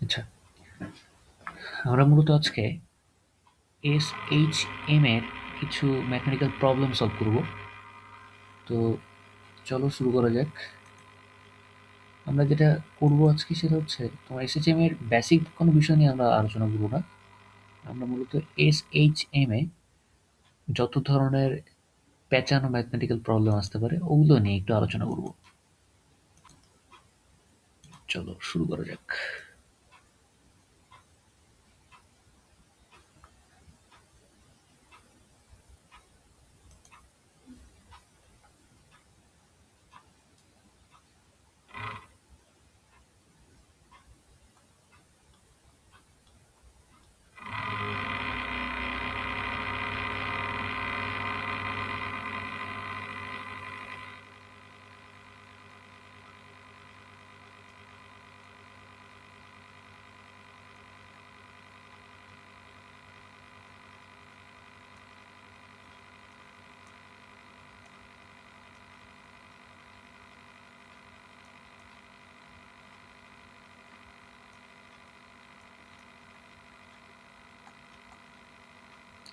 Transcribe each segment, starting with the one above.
আচ্ছা, আমরা মূলত আজকে এসএইচএম এর কিছু ম্যাথমেটিক্যাল প্রবলেম সলভ করব। তো চলো শুরু করা যাক। আমরা যেটা করব আজকে সেটা হচ্ছে তোমার এসএইচএম এর বেসিক কোনো বিষয় নিয়ে আমরা আলোচনা করব না। আমরা মূলত এসএইচএম এ যত ধরনের পেঁচানো ম্যাথমেটিক্যাল প্রবলেম আসতে পারে ওগুলো নিয়ে একটু আলোচনা করব। চলো শুরু করা যাক।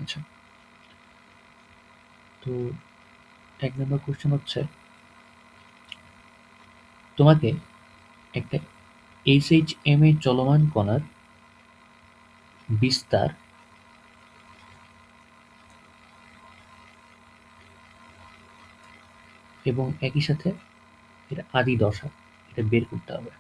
আচ্ছা, তো 1 নম্বর কোশ্চেন হচ্ছে তোমাকে একটা এসএইচএম এ চলমান কণার বিস্তার এবং একই সাথে এটা আদি দশা এটা বের করতে হবে।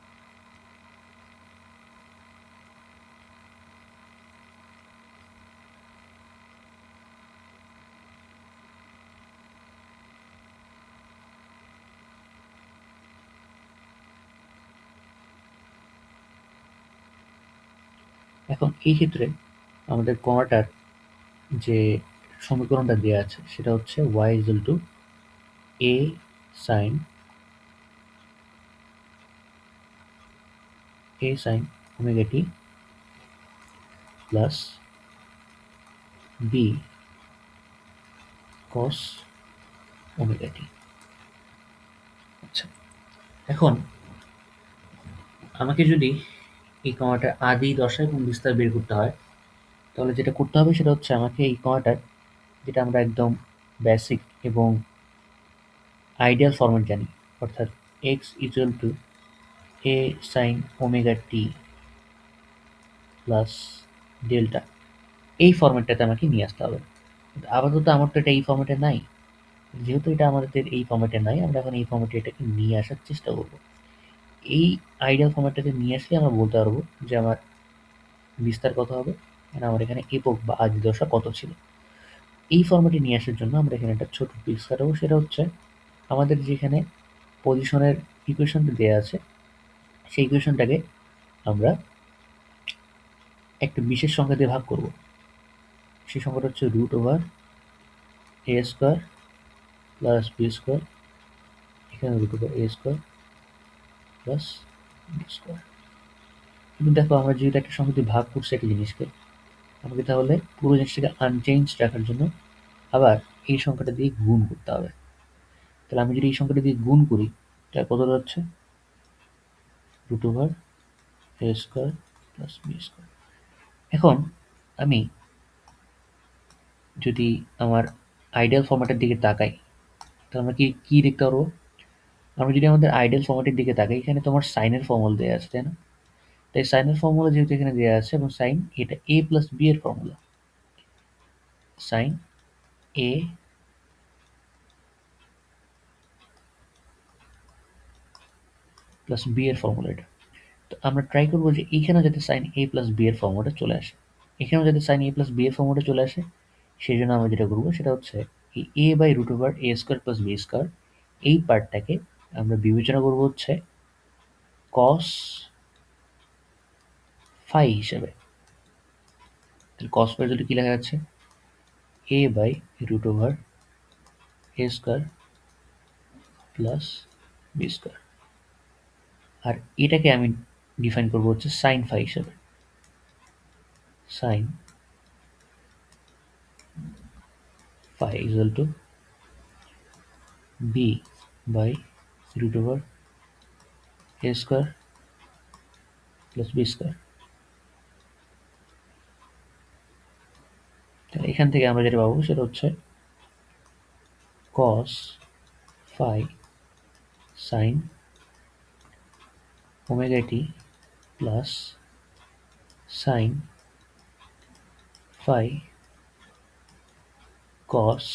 এখন এই ক্ষেত্রে আমাদের কণাটার যে সমীকরণটা দেয়া আছে সেটা হচ্ছে y equal to a sine omega T plus b cos omega t. আচ্ছা, এখন আমাকে যদি এই কণাটার আদি দশা এবং বিস্তার বের করতে হয় তাহলে যেটা করতে হবে সেটা হচ্ছে আমাকে এই কণাটার যেটা আমরা একদম বেসিক এবং আইডিয়াল ফরম্যাট জানি, অর্থাৎ x equal to a sine omega T plus delta, এই ফরম্যাটটাতে আমাকে নিয়ে আসতে হবে। কিন্তু আপাতত আমার তো এটা এই ফরম্যাটে নাই। যেহেতু এটা আমাদের এই ফরম্যাটে নাই, আমরা এখন এই ফরম্যাটে এটাকে নিয়ে আসার চেষ্টা করব। এই আইডিয়াল ফরম্যাটটাতে নিয়ে আসলে আমরা বলতে পারবো যে আমার বিস্তার কত হবে আর আমার এখানে একক বা আদি দশা কত ছিল। এই ফরম্যাটে নিয়ে আসার জন্য আমরা এখানে একটা ছোট ট্রিক্স খাটাবো, সেটা হচ্ছে আমাদের যেখানে পজিশনের ইকুয়েশনটা দেয়া আছে সেই ইকুয়েশনটাকে আমরা একটা বিশেষ সংখ্যা দিয়ে ভাগ করব। সেই সংখ্যাটা হচ্ছে root over A square plus B square, এখানে root over A square plus B square. কিন্তু দেখো আমরা যেহেতু একটা সংখ্যা দিয়ে ভাগ করছি একটা জিনিসকে, আমাকে তাহলে পুরো জিনিসটাকে আনচেঞ্জ রাখার জন্য আবার এই সংখ্যাটা দিয়ে গুণ করতে হবে। তাহলে আমি যদি এই সংখ্যাটা দিয়ে গুণ করি তাহলে কত হচ্ছে root over A square plus B square. এখন আমি যদি আমার আইডিয়াল ফরম্যাটের দিকে তাকাই তাহলে আমরা কি কি দেখতে পারবো? আমরা যদি আমাদের আইডিয়াল ফরম্যাটের দিকে তাকাই, এখানে তোমার সাইনের ফর্মুলা দেওয়া আছে, তাই না? তাই সাইনের ফর্মুলা যেহেতু এখানে দেওয়া আছে এবং সাইন এটা a প্লাস বি এর formula, sine a plus B এর ফর্মুলা এটা। তো আমরা ট্রাই করবো যে এইখানেও যাতে সাইন a প্লাস বি এর ফর্মুলাটা চলে আসে, এখানেও যাতে সাইন a প্লাস বি এর ফর্মুলাটা চলে আসে। সেই জন্য আমরা যেটা করবো সেটা হচ্ছে এই a by root over a square plus B square এই পার্টটাকে আমরা বিবেচনা করবো হচ্ছে কস ফাই হিসেবে। তাহলে কস ফাই যদি কি লেখা যাচ্ছে a by root over a square plus B square, আর এটাকে আমি ডিফাইন করবো হচ্ছে সাইন ফাই হিসেবে। Sine phi equal to B by root over A square plus B square. এখান থেকে আমরা যেটা পাবো সেটা হচ্ছে cos phi sin omega t plus sin phi cos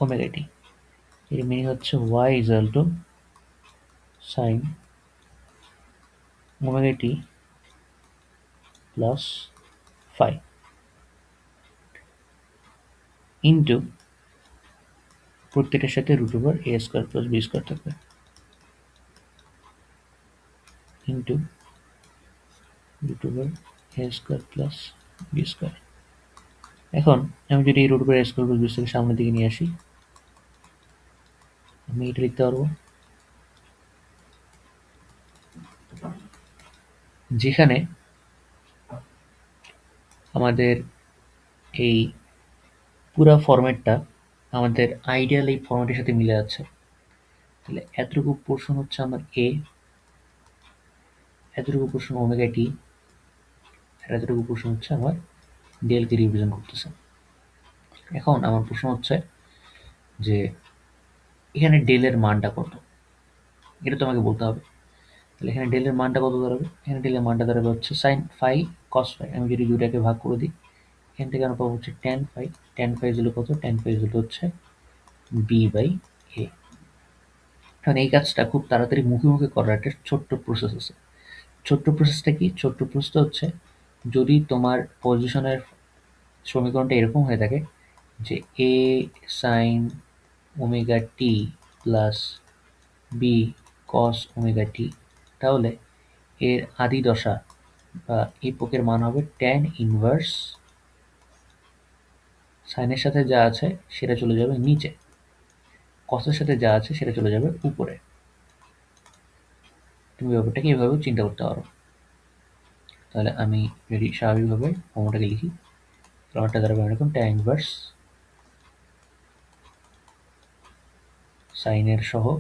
omega t। এর মিনিং হচ্ছে y equal to sin omega t plus phi into প্রত্যেকটার সাথে root over a square plus b square থাকবে into root over a square plus b square. এখন আমি যদি এই root over a square plus b square সামনের দিকে নিয়ে আসি, আমি এটা লিখতে পারবো যেখানে আমাদের এই পুরা ফরম্যাটটা আমাদের আইডিয়াল এই ফরম্যাটের সাথে মিলে যাচ্ছে। তাহলে এতটুকু পোর্শন হচ্ছে আমার a, এতটুকু পোর্শন ওমেগা টি, আর এতটুকু পোর্শন হচ্ছে আমার ডেল কে রিপ্রেজেন্ট করতেছে। এখন আমার প্রশ্ন হচ্ছে যে এখানে ডেলের মানটা কত, এটা তোমাকে বলতে হবে। তাহলে এখানে ডেলের মানটা কত দাঁড়াবে? এখানে ডেলের মানটা দাঁড়াবে হচ্ছে সাইন ফাই কস ফাই। আমি যদি দুটাকে ভাগ করে দিই, এখান থেকে আমরা পাবো হচ্ছে ট্যান ফাই। ট্যান ফাই হলো কত? ট্যান ফাই হচ্ছে বি বাই এ। এখন এই কাজটা খুব তাড়াতাড়ি মুখে মুখে করার একটা ছোট্ট প্রসেস আছে। ছোট্ট প্রসেসটা কি? ছোট্ট প্রসেসটা হচ্ছে যদি তোমার পজিশনের সমীকরণটা এরকম হয়ে থাকে যে এ সাইন ওমেগা টি প্লাস বি কস ওমেগা টি, তাহলে এর আদি দশা বা এপকের মান হবে ট্যান ইনভার্স সাইনের সাথে যা আছে সেটা চলে যাবে নিচে, কসের সাথে যা আছে সেটা চলে যাবে উপরে। তুমি ব্যাপারটাকে এভাবেও চিন্তা করতে পারো। তাহলে আমি যদি স্বাভাবিকভাবে ফর্মুলাটাকে লিখি, ফর্মুলাটা দাঁড়াবে এরকম ট্যান ইনভার্স সাইনের সহগ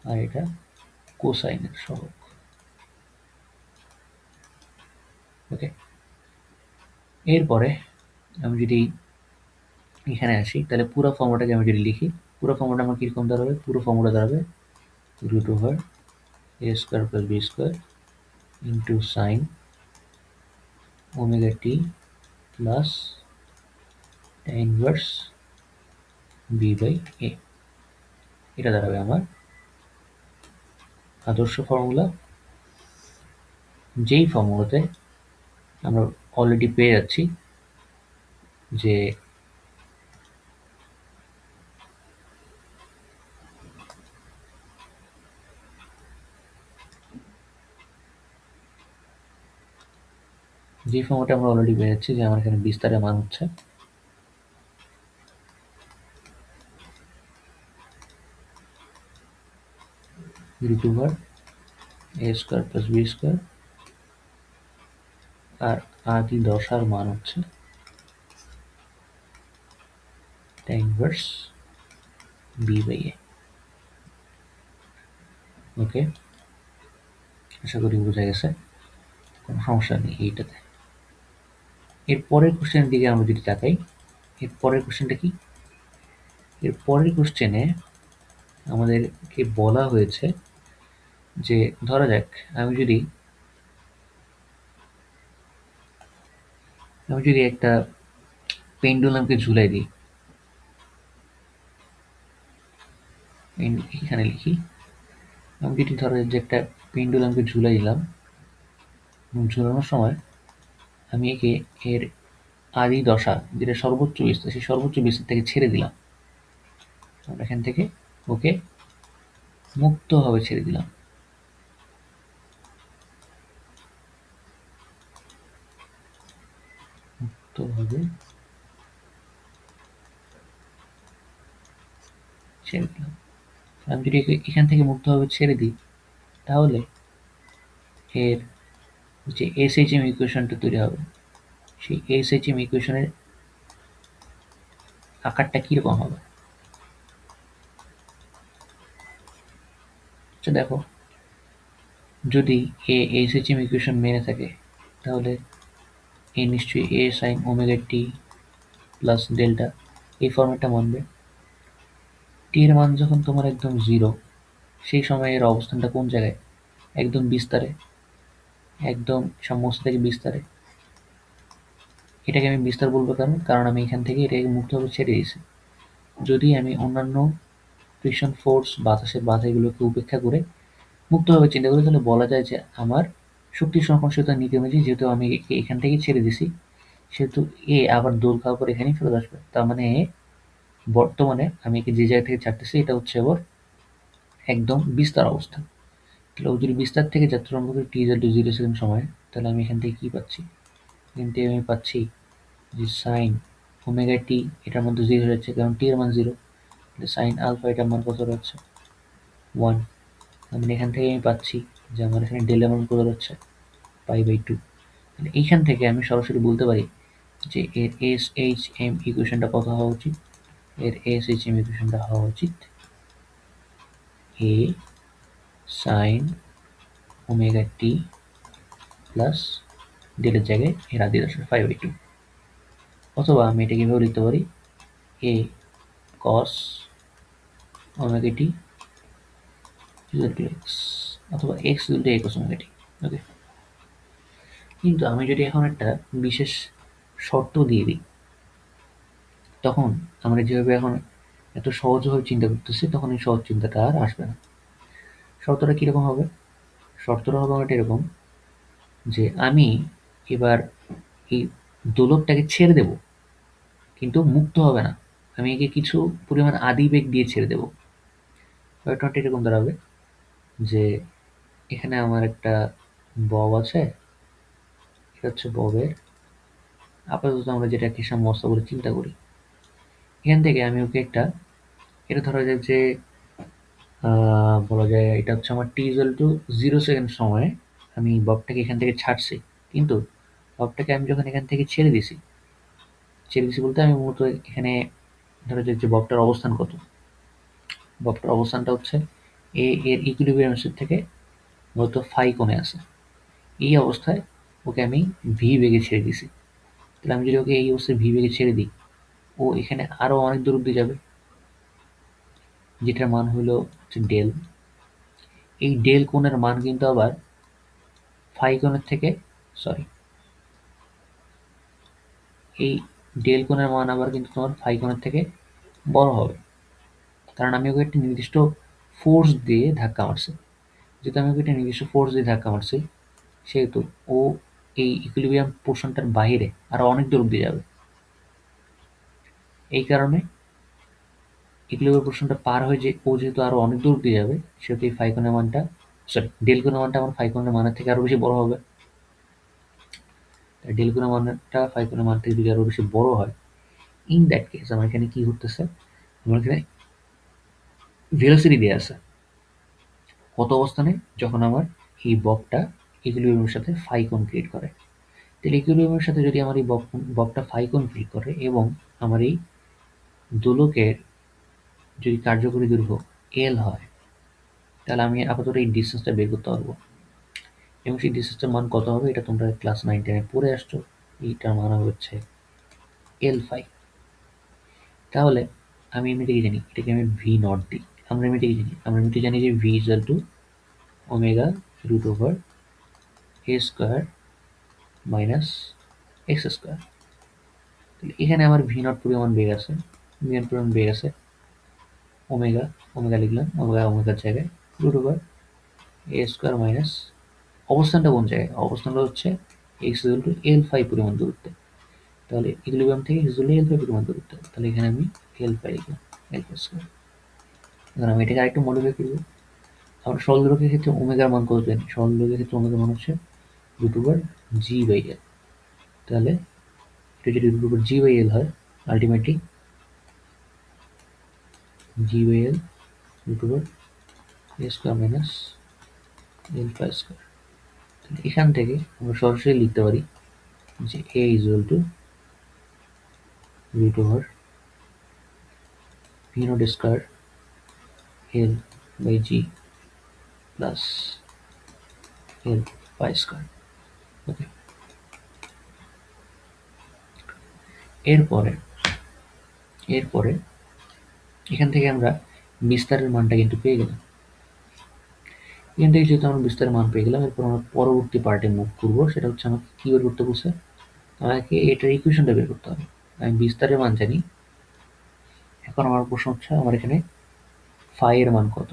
আর এটা কোসাইনের সহগ। ওকে, এরপরে আমি যদি এখানে আসি, তাহলে পুরো ফর্মুলাটাকে আমি যদি লিখি, পুরো ফর্মুলাটা আমার কিরকম দাঁড়াবে? পুরো ফর্মুলা দাঁড়াবে root over A square plus B square into sine omega T plus tan inverse B by A. এটা দাঁড়াবে আমার আদর্শ ফর্মুলা, যেই ফর্মুলাতে আমরা অলরেডি পেয়ে যাচ্ছি যে আমরা অলরেডি পেয়ে যাচ্ছি যে আমার এখানে বিস্তারের মান হচ্ছে root over A square plus B square, আর আদি দশার মান হচ্ছে tan ইনভার্স বি বাই এ। ওকে, আশা করি বোঝা গেছে, কোনো সমস্যা নেই এইটাতে। এর পরের কোশ্চেনের দিকে আমরা যদি তাকাই, এর পরের কোশ্চেনটা কি? এর পরের কোশ্চেনে আমাদেরকে বলা হয়েছে যে ধরা যাক আমি যদি একটা পেন্ডুলামকে ঝুলাই দিই, এখানে লিখি, আমি যদি ধরো যে একটা পেন্ডুলামকে ঝুলাই দিলাম, ঝুলানোর সময় আমি একে এর আদি দশা যেটা সর্বোচ্চ বিস্তার, সেই সর্বোচ্চ বিস্তার থেকে ছেড়ে দিলাম। আমরা এখান থেকে ওকে মুক্তভাবে ছেড়ে দিলাম। মুক্তভাবে ছেড়ে দিলাম। আমি যদি এখান থেকে মুক্তভাবে ছেড়ে দিই, তাহলে এর যে এসএইচএম ইকুয়েশনটা তৈরি হবে, সেই এসএইচএম ইকুয়েশনের আকারটা কিরকম হবে? আচ্ছা দেখো, যদি এসএইচএম ইকুয়েশন মেনে থাকে, তাহলে এই নিশ্চয়ই এ সাইন ওমেগা টি প্লাস ডেল্টা এই ফর্মেটটা মানবে। টি এর মান যখন তোমার একদম 0 সেই সময় এর অবস্থানটা কোন জায়গায়? একদম বিস্তারে, একদম সমস্ত থেকে বিস্তারে। এটাকে আমি বিস্তার বলবো কারণ আমি এখান থেকে এটাকে মুক্তভাবে ছেড়ে দিয়েছি। যদি আমি অন্যান্য ফ্রিকশন ফোর্স, বাতাসের বাধা এগুলোকে উপেক্ষা করে মুক্তভাবে চিন্তা করি, তাহলে বলা যায় যে আমার শক্তি সংকর্ষতার নীতি অনুযায়ী যেহেতু আমি একে এখান থেকে ছেড়ে দিছি, সেহেতু এ আবার দোল খাওয়ার পর এখানেই ফেরত আসবে। তার মানে বর্তমানে আমি একে যে জায়গা থেকে ছাড়তেছি এটা হচ্ছে আবার একদম বিস্তার অবস্থা। তাহলে ও যদি বিস্তার থেকে যাত্রা আরম্ভ করি টি ইকুয়াল টু 0 সেকেন্ড সময়, তাহলে আমি এখান থেকে কি পাচ্ছি? এখান থেকে আমি পাচ্ছি যে সাইন ওমেগা টি এটার মধ্যে 0 হয়ে যাচ্ছে, কারণ টি এর মান 0। তাহলে সাইন আলফা এটার মান কত হচ্ছে? 1। মানে এখান থেকে আমি পাচ্ছি যে আমার এখানে ডেল এর মান কত হচ্ছে? পাই/2। তাহলে এইখান থেকে আমি সরাসরি বলতে পারি যে এর এস/এইচ/এম ইকুয়েশনটা কত হওয়া উচিত? এর এস/এইচ/এম ইকুয়েশনটা হওয়া উচিত এ সাইন ওমেগা টি প্লাস ডেলের জায়গায় এর আদি দশমিক 5/2। অথবা আমি এটাকে এভাবে লিখতে পারি A cos omega T equal to X, অথবা X equal to A cos omega T. Okay, কিন্তু আমি যদি এখন একটা বিশেষ শর্ত দিয়ে দিই, তখন আমরা যেভাবে এখন এত সহজভাবে চিন্তা করতেছি, তখন এই সহজ চিন্তাটা আর আসবে না। শর্তটা কিরকম হবে? শর্তটা হবে আমার এরকম যে আমি এবার এই দোলকটাকে ছেড়ে দেব, কিন্তু মুক্ত হবে না। আমি একে কিছু পরিমাণ আদিবেগ দিয়ে ছেড়ে দেব। ঘটনাটা এরকম দাঁড়াবে যে এখানে আমার একটা বব আছে, এটা হচ্ছে ববের আপাতত আমরা যেটাকে সাম্যাবস্থা বলে চিন্তা করি। এখান থেকে আমি ওকে একটা, এটা ধরা যাক যে বলা যায় এটা হচ্ছে আমার টি ইকুয়াল টু 0 সেকেন্ড সময়ে আমি ববটাকে এখান থেকে ছাড়ছি। কিন্তু ববটাকে আমি যখন এখান থেকে ছেড়ে দিছি বলতে আমি মূলত এখানে ধরা যাক যে ববটার অবস্থান কত? ববটার অবস্থানটা হচ্ছে এর ইকুইলিব্রিয়াম থেকে মূলত ফাই কোণে আছে। এই অবস্থায় ওকে আমি ভি বেগে ছেড়ে দিছি। তাহলে আমি যদি ওকে এই অবস্থায় ভি বেগে ছেড়ে দিই, ও এখানে আরো অনেক দূর অব্দি যাবে, যেটার মান হলো হচ্ছে ডেল। এই ডেল কোণের মান কিন্তু আবার ফাই কোণের থেকে, সরি, এই ডেল কোণের মান আবার কিন্তু তোমার ফাই কোণের থেকে বড় হবে, কারণ আমি ওকে একটা নির্দিষ্ট ফোর্স দিয়ে ধাক্কা মারছি। যেহেতু আমি ওকে একটা নির্দিষ্ট ফোর্স দিয়ে ধাক্কা মারছি, সেহেতু ও এই ইকুইলিব্রিয়াম পোর্শনটার বাইরে আরো অনেক দূর অব্দি যাবে। এই কারণে ইকুইলিব্রিয়াম পোর্শনটা পার হয়ে যে ও যেহেতু আরো অনেক দূর অব্দি যাবে, সেহেতু এই ফাই কোণের মানটা, সরি, ডেল কোণের মানটা আমার ফাই কোণের মানের থেকে আরো বেশি বড় হবে। ডেল কোণের মানটা ফাই কোণের মান থেকে যদি আরো বেশি বড় হয়, ইন দ্যাট কেস আমার এখানে কি ঘটতেছে? আমার এখানে ভেলোসিটি দেয়া আছে কত অবস্থানে? যখন আমার এই ববটা ইকুইলিব্রিয়ামের সাথে ফাই কোণ ক্রিয়েট করে। তাহলে ইকুইলিব্রিয়ামের সাথে যদি আমার এই ববটা ফাই কোণ ক্রিয়েট করে এবং আমার এই দোলকের যদি কার্যকরী দৈর্ঘ্য এল হয়, তাহলে আমি আপাতত এই ডিসটেন্সটা বের করতে পারবো। এবং সেই ডিসটেন্সটার মান কত হবে? এটা তোমরা ক্লাস 9-10 এ পড়ে আসছো। এইটার মান হচ্ছে এল ফাই। তাহলে আমি এমনিতেই জানি, এটাকে আমি ভি নট দিই। আমরা এমনিতেই জানি যে V equal to omega root over A square minus X square. তাহলে এখানে আমার ভি নট পরিমাণ বের আছে, ওমেগা, লিখলাম, ওমেগার জায়গায় root over A square minus অবস্থানটা কোন জায়গায়? অবস্থানটা হচ্ছে X equal to L phi পরিমাণ দূরত্বে। তাহলে ইকুইলিব্রিয়াম থেকে X equal to L phi পরিমাণ দূরত্বে। তাহলে এখানে আমি এল ফাই লিখলাম, এল ফাই স্কোয়ার। এখন আমি এটাকে আরেকটু মডিফাই করবো। আমরা সরল দৈর্ঘ্যের ক্ষেত্রে ওমেগার মান কত জানি? সরল দৈর্ঘ্যের ক্ষেত্রে ওমেগার মান হচ্ছে root over G by L. তাহলে এটা যদি root over G by L হয়, ultimately G by L root over A square minus L phi square. তাহলে এখান থেকে আমরা সরাসরি লিখতে পারি যে A equal to root over V naught square L by G plus L phi square. Okay, এরপরে এরপরে এখান থেকে আমরা বিস্তারের মানটা কিন্তু পেয়ে গেলাম। এখান থেকে যেহেতু আমরা বিস্তারের মান পেয়ে গেলাম, এরপর আমরা পরবর্তী পার্টে মুভ করবো। সেটা হচ্ছে আমাকে কি বের করতে বলছে, আমাকে এটার ইকুয়েশনটা বের করতে হবে। আমি বিস্তারের মান জানি, এখন আমার প্রশ্ন হচ্ছে আমার এখানে ফাই এর মান কত,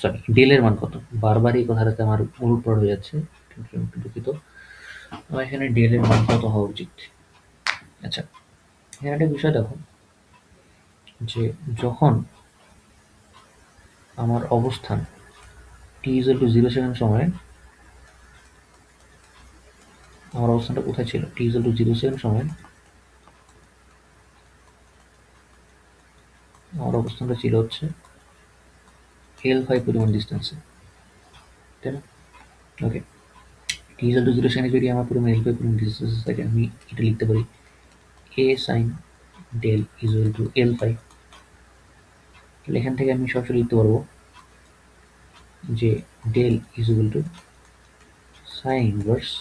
সরি ডেল এর মান কত। বারবার এই কথাটাতে আমার উলটপালট হয়ে যাচ্ছে, একটু দুঃখিত। আমার এখানে ডেল এর মান কত হওয়া উচিত। আচ্ছা, এখানে একটা বিষয় দেখো, যে যখন আমার অবস্থান t = 0 সেকেন্ড সময়ে, আমার অবস্থানটা কোথায় ছিল, t = 0 সেকেন্ড সময়ে আমার অবস্থানটা ছিল হচ্ছে L5 পরিমাণ ডিস্টেন্সে, তাই না? ওকে, t = 0 সেকেন্ডে যদি আমার পরিমাণ L5 পরিমাণ ডিস্টেন্সে থাকে, আমি এটা লিখতে পারি a sin del L5। তাহলে এখান থেকে আমি সরাসরি লিখতে পারবো যে del sin inverse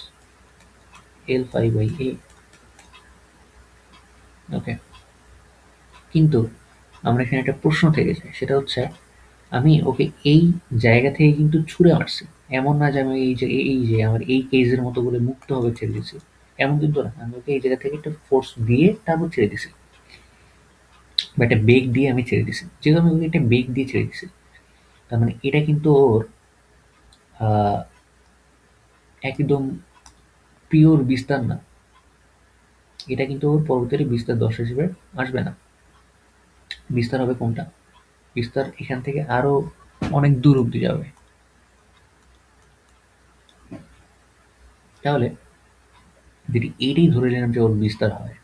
L5/a। ওকে, কিন্তু আমার এখানে একটা প্রশ্ন থেকে যায়, সেটা হচ্ছে আমি ওকে এই জায়গা থেকে কিন্তু ছুঁড়ে মারছি। এমন না যে আমি এই যে আমার এই কেজের মতো করে মুক্তভাবে ছেড়ে দিছি, এমন কিন্তু না। আমি ওকে এই জায়গা থেকে একটা ফোর্স দিয়ে তারপর ছেড়ে দিছি, বা একটা বেগ দিয়ে আমি ছেড়ে দিছি। যেহেতু আমি ওকে একটা বেগ দিয়ে ছেড়ে দিছি, তার মানে এটা কিন্তু ওর আহ, একদম পিওর বিস্তার না। এটা কিন্তু ওর পরবর্তীতে বিস্তার দশ হিসেবে আসবে না। বিস্তার হবে কোনটা, বিস্তার এখান থেকে আরো অনেক দূর অব্দি যাবে। তাহলে যদি এটাই ধরে নিলাম যে ওর বিস্তার হয়,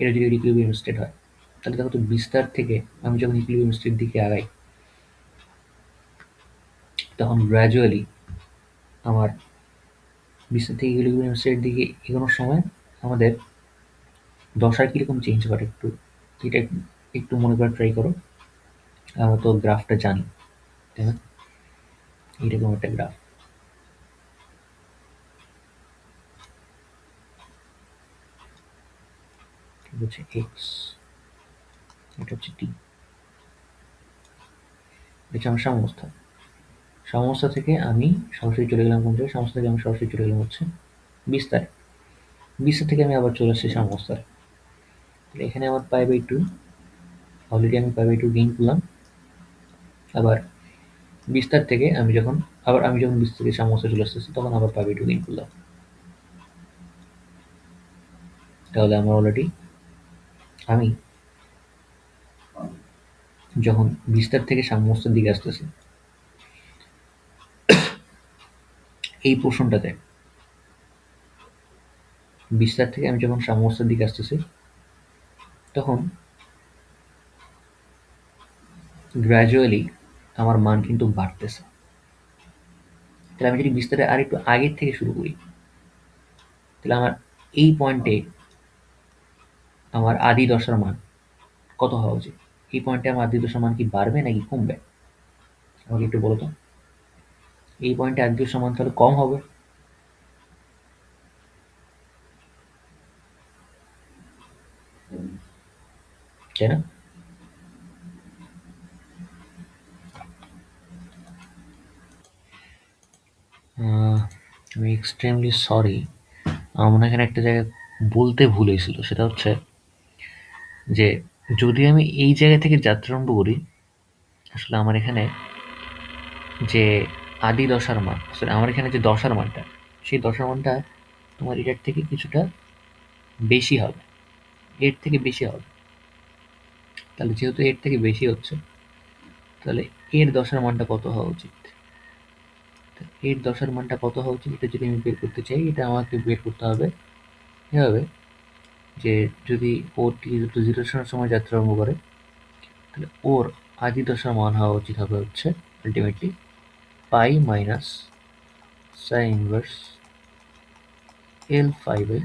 এটা যদি ইকুইলিব্রিয়াম স্টেট হয়, তাহলে দেখো তো বিস্তার থেকে আমি যখন ইকুইলিব্রিয়াম স্টেট দিকে আগাই, তখন গ্র্যাজুয়ালি আমার বিস্তার থেকে ইকুইলিব্রিয়াম স্টেট দিকে এগোনোর সময় আমাদের দশার কিরকম চেঞ্জ করে, এটা একটু মনে করে ট্রাই করো। আমরা তো গ্রাফটা জানি, তাই না? এইরকম একটা গ্রাফ, এটা হচ্ছে এক্স, এটা হচ্ছে টি, এটা আমার সাম্যাবস্থা। সাম্যাবস্থা থেকে আমি সরাসরি চলে গেলাম কোন জায়গায়, সাম্যাবস্থা থেকে আমি সরাসরি চলে গেলাম হচ্ছে বিস্তারে। বিস্তার থেকে আমি আবার চলে আসছি সাম্যাবস্থায়। তাহলে এখানে আমার π/2, অলরেডি আমি π/2 গেইন করলাম। আবার বিস্তার থেকে আমি যখন বিস্তার থেকে সাম্যাবস্থায় চলে আসতেছি, তখন আবার π/2 গেইন করলাম। তাহলে আমার অলরেডি আমি যখন বিস্তার থেকে সাম্যাবস্থার দিকে আসতেছি, এই পোর্শনটাতে বিস্তার থেকে আমি যখন সাম্যাবস্থার দিকে আসতেছি, তখন গ্র্যাজুয়ালি আমার মান কিন্তু বাড়তেছে। তাহলে আমি যদি বিস্তারে আরেকটু আগের থেকে শুরু করি, তাহলে আমার এই পয়েন্টে আমার আদি দশার মান কত হওয়া উচিত? এই পয়েন্টে আমার আদি দশার মান কি বাড়বে নাকি কমবে? আমাকে একটু বলো তো। এই পয়েন্টে আদি দশার মান তাহলে কম হবে, তাই না? আমি এক্সট্রিমলি সরি, আমার মনে হয় এখানে একটা জায়গায় বলতে ভুল হয়েছিল। সেটা হচ্ছে যে যদি আমি এই জায়গা থেকে যাত্রা আরম্ভ করি, আসলে আমার এখানে যে আদি দশার মান, সরি আমার এখানে যে দশার মানটা, সেই দশার মানটা তোমার এটার থেকে কিছুটা বেশি হবে, এর থেকে বেশি হবে। তাহলে যেহেতু এর থেকে বেশি হচ্ছে, তাহলে এর দশার মানটা কত হওয়া উচিত? এর দশার মানটা কত হওয়া উচিত, এটা যদি আমি বের করতে চাই, এটা আমাকে বের করতে হবে এভাবে, যে যদি ও t = 0 সময় যাত্রা আরম্ভ করে, তাহলে ওর আদি দশার মান হওয়া উচিত হবে হচ্ছে আলটিমেটলি পাই মাইনাস সাইন ইনভার্স L5/a।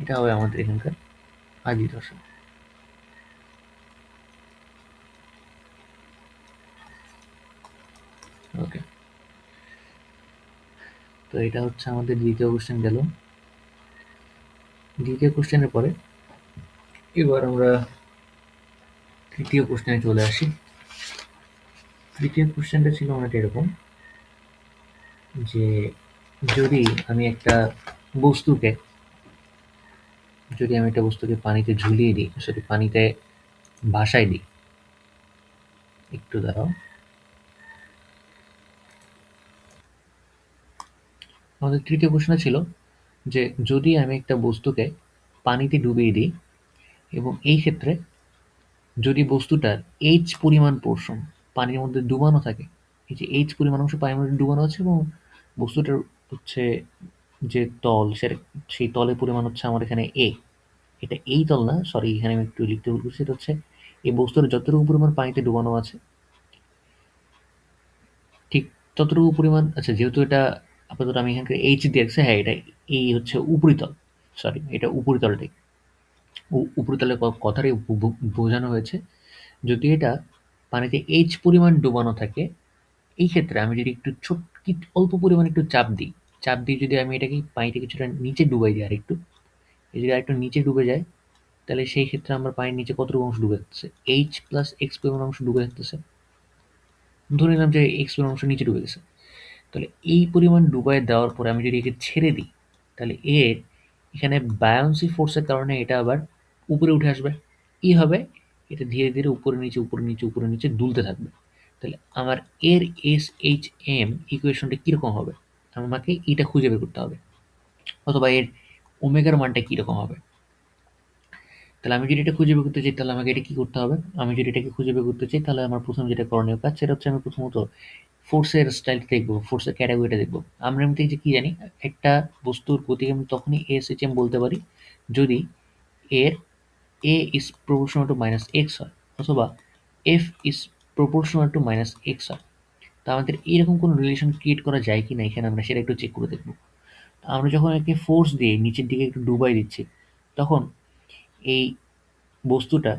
এটা হবে আমাদের এখানকার আদি দশা। ওকে, তো এটা হচ্ছে আমাদের দ্বিতীয় কোশ্চেন গেল। দ্বিতীয় কোশ্চেনের পরে এবার আমরা তৃতীয় কোশ্চেনে চলে আসি। তৃতীয় কোশ্চেনটা ছিল অনেকটা এরকম যে যদি আমি একটা বস্তুকে পানিতে ঝুলিয়ে দিই, সরি পানিতে ভাসায় দিই, একটু দাঁড়াও। আমাদের তৃতীয় প্রশ্ন ছিল যে যদি আমি একটা বস্তুকে পানিতে ডুবিয়ে দিই এবং এই ক্ষেত্রে যদি বস্তুটার এইচ পরিমাণ পোর্শন পানির মধ্যে ডুবানো থাকে, এই যে এইচ পরিমাণ অংশ পানির মধ্যে ডুবানো আছে এবং বস্তুটার হচ্ছে যে তল সেই তলের পরিমাণ হচ্ছে আমার এখানে এ, এটা এই তল না, সরি এখানে আমি একটু লিখতে ভুল করছি, এটা হচ্ছে এই বস্তুর যতটুকু পরিমাণ পানিতে ডুবানো আছে ঠিক ততটুকু পরিমাণ, আচ্ছা যেহেতু এটা আপাতত আমি এখানকার এইচ দিয়ে রাখছি, হ্যাঁ এটা এই হচ্ছে উপরিতল, সরি এটা উপরিতলটাই, উপরিতলের কথাটাই বোঝানো হয়েছে। যদি এটা পানিতে এইচ পরিমাণ ডুবানো থাকে, এই ক্ষেত্রে আমি যদি একটু অল্প পরিমাণ একটু চাপ দিয়ে যদি আমি এটাকে পানিতে কিছুটা নিচে ডুবাই দিই আরেকটু, এই যদি আরেকটু নিচে ডুবে যায়, তাহলে সেই ক্ষেত্রে আমার পানির নিচে কতটুকু অংশ ডুবে থাকতেছে, এইচ প্লাস এক্স পরিমাণ অংশ ডুবে থাকতেছে। ধরে নিলাম যে এক্স পরিমাণ অংশ নিচে ডুবে গেছে। তাহলে এই পরিমাণ ডুবাই দেওয়ার পরে আমি যদি একে ছেড়ে দিই, তাহলে এর এখানে বায়ান্সি ফোর্সের কারণে এটা আবার উপরে উঠে আসবে। কি হবে? এটা ধীরে ধীরে উপরে নিচে উপরে নিচে উপরে নিচে দুলতে থাকবে। তাহলে আমার এর এস এইচ এম ইকুয়েশনটা কীরকম হবে? আমাকে এটা খুঁজে বের করতে হবে, অথবা এর ওমেগার মানটা কীরকম হবে। তাহলে আমি যদি এটা খুঁজে বের করতে চাই, তাহলে আমাকে এটা কি করতে হবে? আমি যদি এটাকে খুঁজে বের করতে চাই, তাহলে আমার প্রথম যেটা করণীয় কাজ সেটা হচ্ছে আমি প্রথমত ফোর্সের স্টাইলটা দেখবো, ফোর্সের ক্যাটাগরিটা দেখবো। আমরা এমনি যে কি জানি, একটা বস্তুর গতিকে আমি তখনই এসএইচএম বলতে পারি যদি এর A is proportional to minus X হয়, অথবা F is proportional to minus X হয়। তা আমাদের এরকম কোনো রিলেশন ক্রিয়েট করা যায় কি না এখানে আমরা সেটা একটু চেক করে দেখবো। আমরা যখন একে ফোর্স দিয়ে নিচের দিকে একটু ডুবাই দিচ্ছি, তখন এই বস্তুটা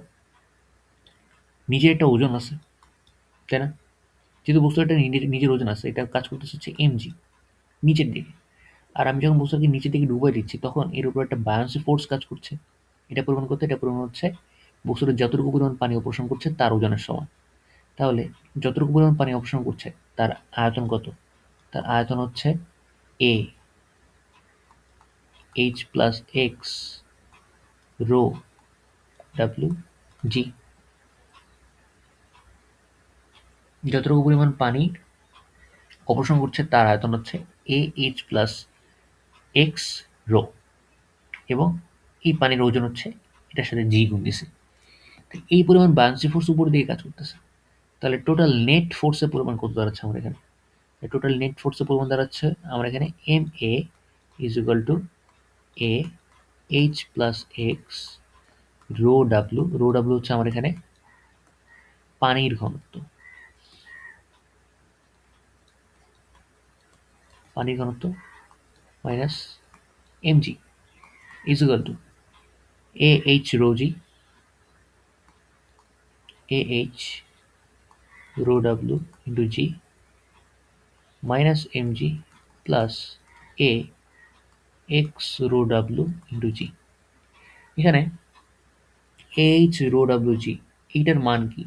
নিজের একটা ওজন আছে, তাই না? যেহেতু বস্তুর একটা নিজের ওজন আছে, এটা কাজ করতেছে হচ্ছে এমজি নিচের দিকে। আর আমি যখন বস্তুটাকে নিচের দিকে ডুবাই দিচ্ছি, তখন এর উপর একটা বায়ান্সি ফোর্স কাজ করছে। এটা পরিমাণ করতে এটা পরিমাণ হচ্ছে বস্তুটা যতটুকু পরিমাণ পানি অপসারণ করছে তার ওজনের সমান। তাহলে যতটুকু পরিমাণ পানি অপসারণ করছে তার আয়তন কত? তার আয়তন হচ্ছে A H plus X rho W G. যতটুকু পরিমাণ পানি অপসারণ করছে তার আয়তন হচ্ছে A H plus X rho, এবং এই পানির ওজন হচ্ছে এটার সাথে জি গুণ দিছি। এই পরিমাণ বায়ান্সি ফোর্স উপর দিকে কাজ করতেছে। তাহলে টোটাল নেট ফোর্সের পরিমাণ কত দাঁড়াচ্ছে আমার এখানে? টোটাল নেট ফোর্সের পরিমাণ দাঁড়াচ্ছে আমার এখানে M A is equal to A H plus X rho W হচ্ছে আমার এখানে পানির ঘনত্ব, minus MG is equal to A H rho G, A H rho W into G minus MG plus A X rho W into G. এখানে H rho W জি এইটার মান কি?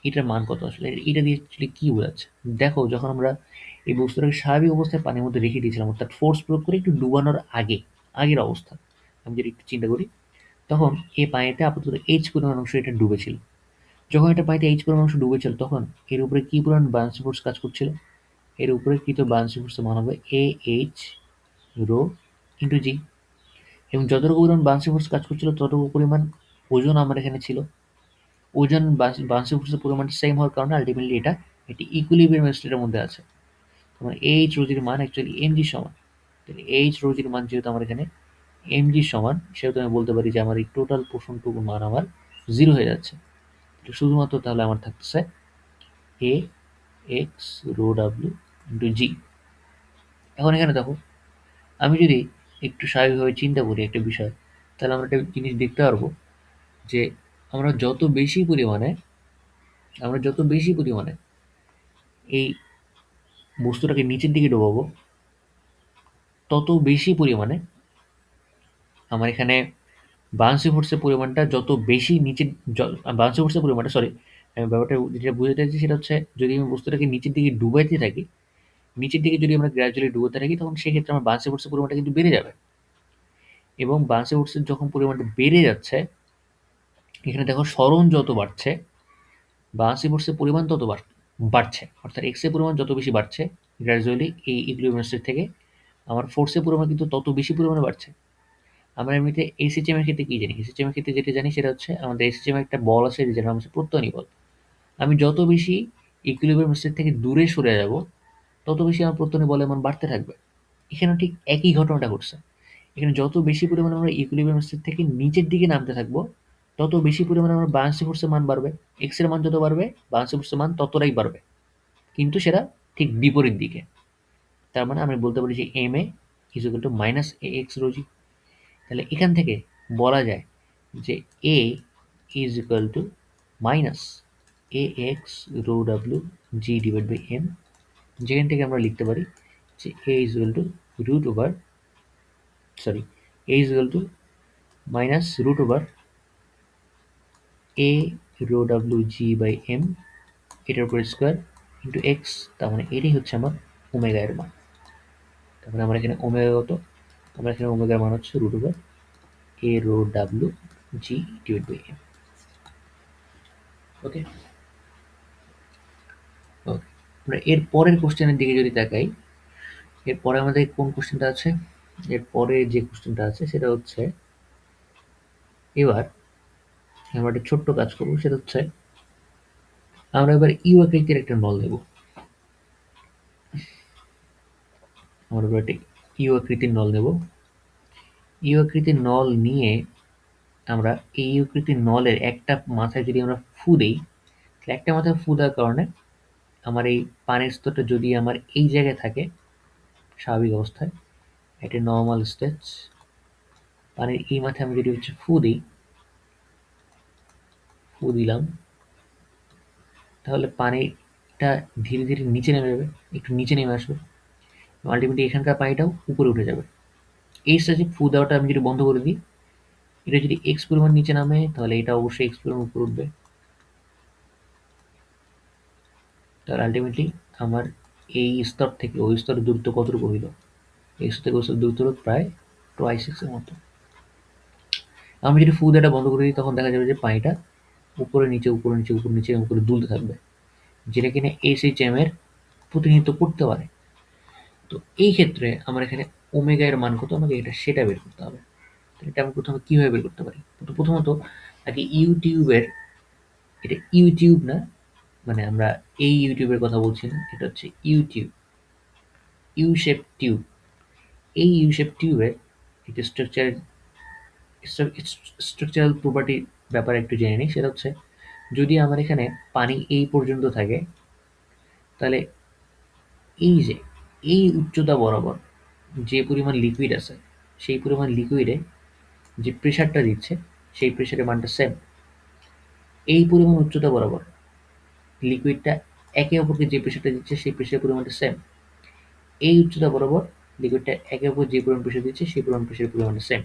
এটার মান কত আসলে? এটা দিয়ে অ্যাকচুয়ালি কি বোঝাচ্ছে? দেখো, যখন আমরা এই বস্তুটাকে স্বাভাবিক অবস্থায় পানির মধ্যে রেখে দিয়েছিলাম, অর্থাৎ ফোর্স প্রয়োগ করে একটু ডুবানোর আগের অবস্থা আমি যদি একটু চিন্তা করি, তখন এই পানিতে আপাতত এইচ পরিমাণ অংশ এটা ডুবেছিল। যখন এটা পানিতে এইচ পরিমাণ অংশ ডুবেছিল, তখন এর উপরে কি পরিমাণ বায়ান্সি ফোর্স কাজ করছিল? এর উপরে কৃত বায়ান্সি ফোর্সের মান হবে এ এইচ রো ইন্টু জি, এবং যতটুকু পরিমাণ বায়ান্সি ফোর্স কাজ করছিল ততটুকু পরিমাণ ওজন আমার এখানে ছিল। ওজন বায়ান্সি ফোর্সের পরিমাণটা সেম হওয়ার কারণে আলটিমেটলি এটা একটি ইকুইলিব্রিয়াম স্টেটের মধ্যে আছে। তোমার এইচ রোজির মান অ্যাকচুয়ালি এমজি সমান। এইচ রোজির মান যেহেতু আমার এখানে এমজি সমান, সেহেতু আমি বলতে পারি যে আমার এই টোটাল পোর্শনটুকুর মান আমার জিরো হয়ে যাচ্ছে। শুধুমাত্র তাহলে আমার থাকতেছে এ এক্স রো ডাব্লিউ ইন্টু জি। এখন এখানে দেখো, আমি যদি একটু স্বাভাবিকভাবে চিন্তা করি একটা বিষয়, তাহলে আমরা একটা জিনিস দেখতে পারবো যে আমরা যত বেশি পরিমাণে এই বস্তুটাকে নিচের দিকে ডোবাবো, তত বেশি পরিমাণে আমার এখানে বাউন্সি ফোর্সের পরিমাণটা যত বেশি নিচে, বাউন্সি ফোর্সের পরিমাণটা, সরি, আমি ব্যাপারটা যেটা বুঝাতে চাইছি সেটা হচ্ছে, যদি আমি বস্তুটাকে নিচের দিকে ডুবাইতে থাকি, নিচের দিকে যদি আমরা গ্র্যাজুয়ালি ডুবোতে থাকি, তখন সেক্ষেত্রে আমার বাউন্সি ফোর্সের পরিমাণটা কিন্তু বেড়ে যাবে। এবং বাউন্সি ফোর্সের যখন পরিমাণটা বেড়ে যাচ্ছে, এখানে দেখো সরণ যত বাড়ছে, বাউন্সি ফোর্সের পরিমাণ তত বাড়ছে, অর্থাৎ এক্স এর পরিমাণ যত বেশি বাড়ছে গ্র্যাজুয়ালি এই ইকুইলিব্রিয়াম স্টেট থেকে, আমার ফোর্সের পরিমাণ কিন্তু তত বেশি পরিমাণে বাড়ছে। আমরা এমনিতে এসিচিএম এর ক্ষেত্রে কি জানি? এসিচিএম এর ক্ষেত্রে যেটা জানি সেটা হচ্ছে, আমাদের এসিচিএম এর একটা বল আছে যেটার নাম হচ্ছে প্রত্যয়নী বল। আমি যত বেশি ইকুইলিব্রিয়াম স্টেট থেকে দূরে সরে যাব, তত বেশি আমার প্রত্যয়নী বলের মান বাড়তে থাকবে। এখানে ঠিক একই ঘটনাটা ঘটছে। এখানে যত বেশি পরিমাণে আমরা ইকুইলিব্রিয়াম স্টেট থেকে নিচের দিকে নামতে থাকবো, তত বেশি পরিমাণে আমার বায়ান্সি ফোর্সের মান বাড়বে। এক্স এর মান যত বাড়বে, বায়ান্সি ফোর্সের মান ততটাই বাড়বে, কিন্তু সেটা ঠিক বিপরীত দিকে। তার মানে আমি বলতে পারি যে M A is equal to minus A X rho G. তাহলে এখান থেকে বলা যায় যে A is equal to minus A X rho W G divide by M, যেখান থেকে আমরা লিখতে পারি যে A is equal to root over, sorry, A is equal to minus root over A rho W G by M, এটার উপর square into X. তার মানে এটাই হচ্ছে আমার ওমেগা এর মান। তারপরে আমরা এখানে ওমেগা কত, আমরা এখানে ওমেগার মান হচ্ছে root over A rho W G divide by M. Okay, okay, আমরা এর পরের কোশ্চেনের দিকে যদি তাকাই, এরপরে আমাদের কোন কোশ্চেনটা আছে? এরপরে যে কোশ্চেনটা আছে সেটা হচ্ছে, এবার আমরা একটা ছোট্ট কাজ করবো, সেটা হচ্ছে আমরা এবার ইউ আকৃতির একটা নল নেব। আমরা এবার একটা ইউ আকৃতির নল নেব। ইউ আকৃতির নল নিয়ে আমরা এই ইউ আকৃতির নলের একটা মাথায় যদি আমরা ফু দিই, তাহলে একটা মাথায় ফু দেওয়ার কারণে আমার এই পানির স্তরটা যদি আমার এই জায়গায় থাকে স্বাভাবিক অবস্থায়, একটা নর্মাল স্টেজ, পানির এই মাথায় আমি যদি হচ্ছে ফু দিই, ফু দিলাম, তাহলে পানিটা ধীরে ধীরে নিচে নেমে যাবে, একটু নিচে নেমে আসবে, আলটিমেটলি এখানকার পানিটাও উপরে উঠে যাবে। এই স্টেজে ফু দেওয়াটা আমি যদি বন্ধ করে দিই, এটা যদি এক্স পরিমাণ নিচে নামে, তাহলে এটা অবশ্যই এক্স পরিমাণ উপরে উঠবে। তাহলে আলটিমেটলি আমার এই স্তর থেকে ওই স্তরের দূরত্ব কতটুকু হইল? এই স্তর থেকে ওই স্তরের দূরত্ব হলো প্রায় টোয়াইস এক্স এর মতো। আমি যদি ফু দেওয়াটা বন্ধ করে দিই, তখন দেখা যাবে যে পানিটা উপরে নিচে উপরে নিচে উপরে নিচে উপরে দুলতে থাকবে, যেটা কিনা এসএইচএম এর প্রতিনিধিত্ব করতে পারে। তো এই ক্ষেত্রে আমার এখানে ওমেগা এর মান কত, আমাকে সেটা বের করতে হবে। তো এটা আমি প্রথমে কিভাবে বের করতে পারি? তো প্রথমত আগে ইউটিউবের, এটা ইউটিউব না, মানে আমরা এই ইউটিউবের কথা বলছি না, এটা হচ্ছে ইউটিউব, ইউ শেপ টিউব। এই ইউ শেপ টিউবের একটা স্ট্রাকচারাল প্রপার্টি ব্যাপারে একটু জেনে নিই। সেটা হচ্ছে, যদি আমার এখানে পানি এই পর্যন্ত থাকে, তাহলে এই যে এই উচ্চতা বরাবর যে পরিমাণ লিকুইড আছে, সেই পরিমাণ লিকুইডে যে প্রেশারটা দিচ্ছে, সেই প্রেশারের মানটা সেম। এই পরিমাণ উচ্চতা বরাবর লিকুইডটা একে অপরকে যে প্রেশারটা দিচ্ছে, সেই প্রেশারের পরিমাণটা সেম। এই উচ্চতা বরাবর লিকুইডটা একে অপর যে পরিমাণ প্রেশার দিচ্ছে, সেই পরিমাণ প্রেশারের পরিমাণটা সেম।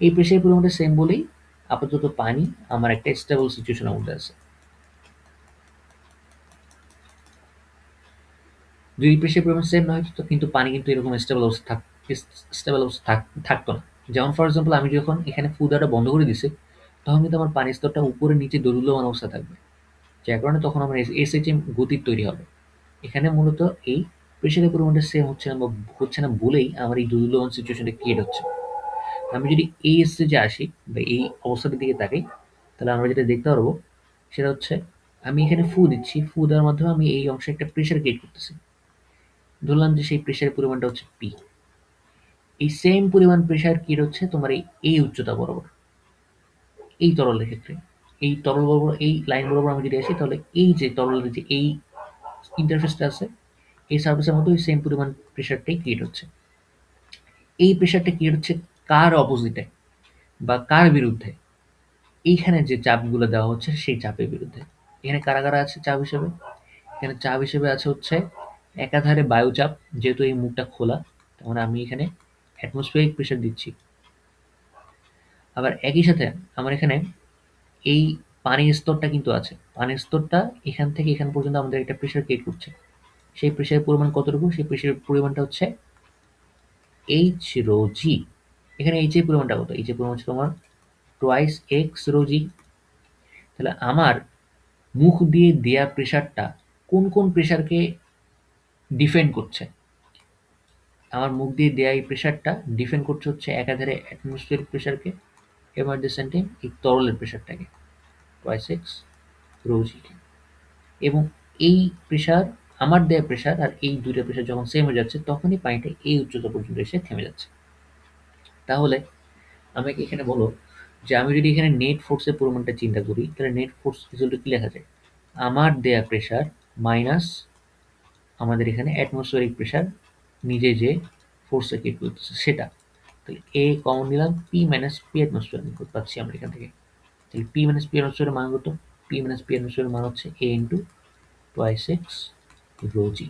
এই প্রেশারের পরিমাণটা সেম বলেই আপাতত পানি আমার একটা স্টেবল সিচুয়েশনের মধ্যে আছে। যদি প্রেশারের পরিমাণ সেম না হতো, কিন্তু পানি কিন্তু এরকম স্টেবল অবস্থা থাকতো না। যেমন ফর এক্সাম্পল, আমি যখন এখানে ফু দেওয়াটা বন্ধ করে দিছি, তখন কিন্তু আমার পানির স্তরটা উপরে নিচে দোদুল্যমান অবস্থা থাকবে, যার কারণে তখন আমার এসএইচএম গতির তৈরি হবে। এখানে মূলত এই প্রেশারের পরিমাণটা সেম হচ্ছে না বলেই আমার এই দোদুল্যমান সিচুয়েশনটা ক্রিয়েট হচ্ছে। আমি যদি এই স্টেজে আসি বা এই অবস্থাটার দিকে তাকাই, তাহলে আমরা যেটা দেখতে পারবো সেটা হচ্ছে, আমি এখানে ফু দিচ্ছি, ফু দেওয়ার মাধ্যমে আমি এই অংশে একটা প্রেশার ক্রিয়েট করতেছি। ধরলাম যে সেই প্রেশারের পরিমাণটা হচ্ছে পি। এই সেম পরিমাণ প্রেশার ক্রিয়েট হচ্ছে তোমার এই উচ্চতা বরাবর, এই তরলের ক্ষেত্রে। এই তরল বরাবর, এই লাইন বরাবর আমি যদি আসি, তাহলে এই যে তরলের যে এই ইন্টারফেসটা আছে, এই সার্ফেসের মধ্যে ওই সেম পরিমাণ প্রেশারটাই ক্রিয়েট হচ্ছে। এই প্রেশারটা ক্রিয়েট হচ্ছে কার অপোজিটে বা কার বিরুদ্ধে? এইখানে যে চাপগুলো দেওয়া হচ্ছে সেই চাপের বিরুদ্ধে। এখানে কারা কারা আছে চাপ হিসেবে? এখানে চাপ হিসেবে আছে হচ্ছে একাধারে বায়ুচাপ, যেহেতু এই মুখটা খোলা, তার মানে আমি এখানে অ্যাটমসফিয়ারিক প্রেশার দিচ্ছি। আবার একই সাথে আমার এখানে এই পানির স্তরটা কিন্তু আছে। পানির স্তরটা এখান থেকে এখান পর্যন্ত আমাদের একটা প্রেশার ক্রিয়েট করছে। সেই প্রেশারের পরিমাণ কতটুকু? সেই প্রেশারের পরিমাণটা হচ্ছে এইচ রো জি। এখানে এইচ এর পরিমাণটা কত? এইচ এর পরিমাণ হচ্ছে তোমার টোয়াইস এক্স রো জি। তাহলে আমার মুখ দিয়ে দেয়া প্রেশারটা কোন কোন প্রেশারকে ডিফেন্ড করছে? আমার মুখ দিয়ে দেয়া এই প্রেশারটা ডিফেন্ড করছে হচ্ছে একাধারে অ্যাটমসফিয়ারিক প্রেশারকে এবং এট দ্য সেম টাইম এই তরলের প্রেশারটাকে, টোয়াইস এক্স রো জিকে। এবং এই প্রেশার, আমার দেয়া প্রেশার আর এই দুইটা প্রেশার যখন সেম হয়ে যাচ্ছে তখনই পানিটা এই উচ্চতা পর্যন্ত এসে থেমে যাচ্ছে। তাহলে আমাকে এখানে বলো যে আমি যদি এখানে নেট ফোর্সের পরিমাণটা চিন্তা করি তাহলে নেট ফোর্স ইকুয়াল টু কি লেখা যায়? আমার দেয়া প্রেশার মাইনাস আমাদের এখানে অ্যাটমসফিয়ারিক প্রেশার নিজে যে ফোর্সটা ক্রিয়েট করতেছে সেটা। তাহলে এ কমন নিলাম, পি মাইনাস পি অ্যাটমসফিয়ার পাচ্ছি আমরা এখান থেকে। তাহলে পি মাইনাস পি অ্যাটমসফিয়ারের মান কত? পি মাইনাস পি অ্যাটমসফিয়ারের মান হচ্ছে এ ইন্টু টোয়াইস এক্স রো জি।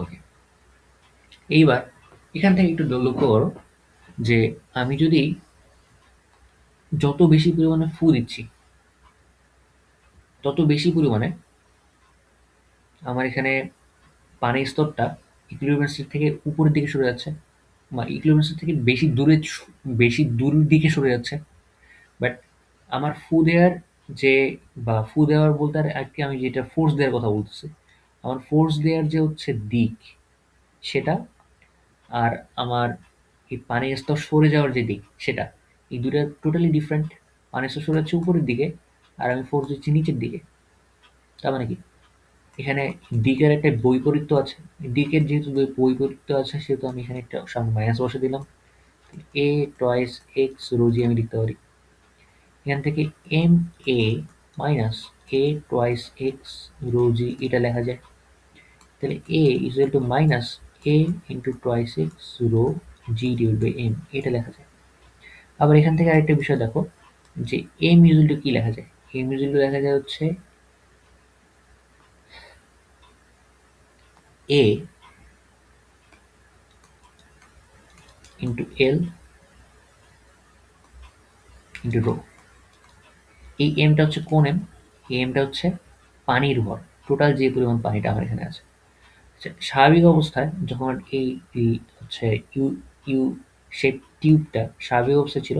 ওকে, এইবার এখান থেকে একটু লক্ষ্য করো যে আমি যদি যত বেশি পরিমাণে ফু দিচ্ছি তত বেশি পরিমাণে আমার এখানে পানির স্তরটা ইকুইলিব্রিয়াম স্টেট থেকে উপরের দিকে সরে যাচ্ছে বা ইকুইলিব্রিয়াম স্টেট থেকে বেশি দূর দিকে সরে যাচ্ছে। বাট আমার ফু দেওয়ার যে বা ফু দেওয়ার বলতে আর কি আমি যেটা ফোর্স দেওয়ার কথা বলতেছি, আমার ফোর্স দেওয়ার যে হচ্ছে দিক সেটা আর আমার এই পানির স্তর সরে যাওয়ার যে দিক সেটা, এই দুটা টোটালি ডিফারেন্ট। পানির স্তর সরে যাচ্ছে উপরের দিকে আর আমি ফোর্স দিচ্ছি নিচের দিকে। তার মানে কি এখানে দিকের একটা বৈপরীত্য আছে। দিকের যেহেতু বৈপরীত্য আছে সেহেতু আমি এখানে একটা সামনে মাইনাস বসে দিলাম। A twice X rho G আমি লিখতে পারি। এখান থেকে M A minus A twice X rho G এটা লেখা যায়। তাহলে A is equal to minus A into twice X rho G divide by M এটা লেখা যায়। আবার এখান থেকে আরেকটা বিষয় দেখো যে এম ইজ ইকুয়াল টু কি লেখা যায়? এম ইজ ইকুয়াল টু লেখা যায় হচ্ছে এ ইন্টু এল ইন্টু রো। এই এমটা হচ্ছে কোন এম? এই এমটা হচ্ছে পানির ভর, টোটাল যে পরিমাণ পানিটা আমার এখানে আছে। আচ্ছা, স্বাভাবিক অবস্থায় যখন এই হচ্ছে ইউ ইউ শেপ টিউবটা স্বাভাবিক অবস্থায় ছিল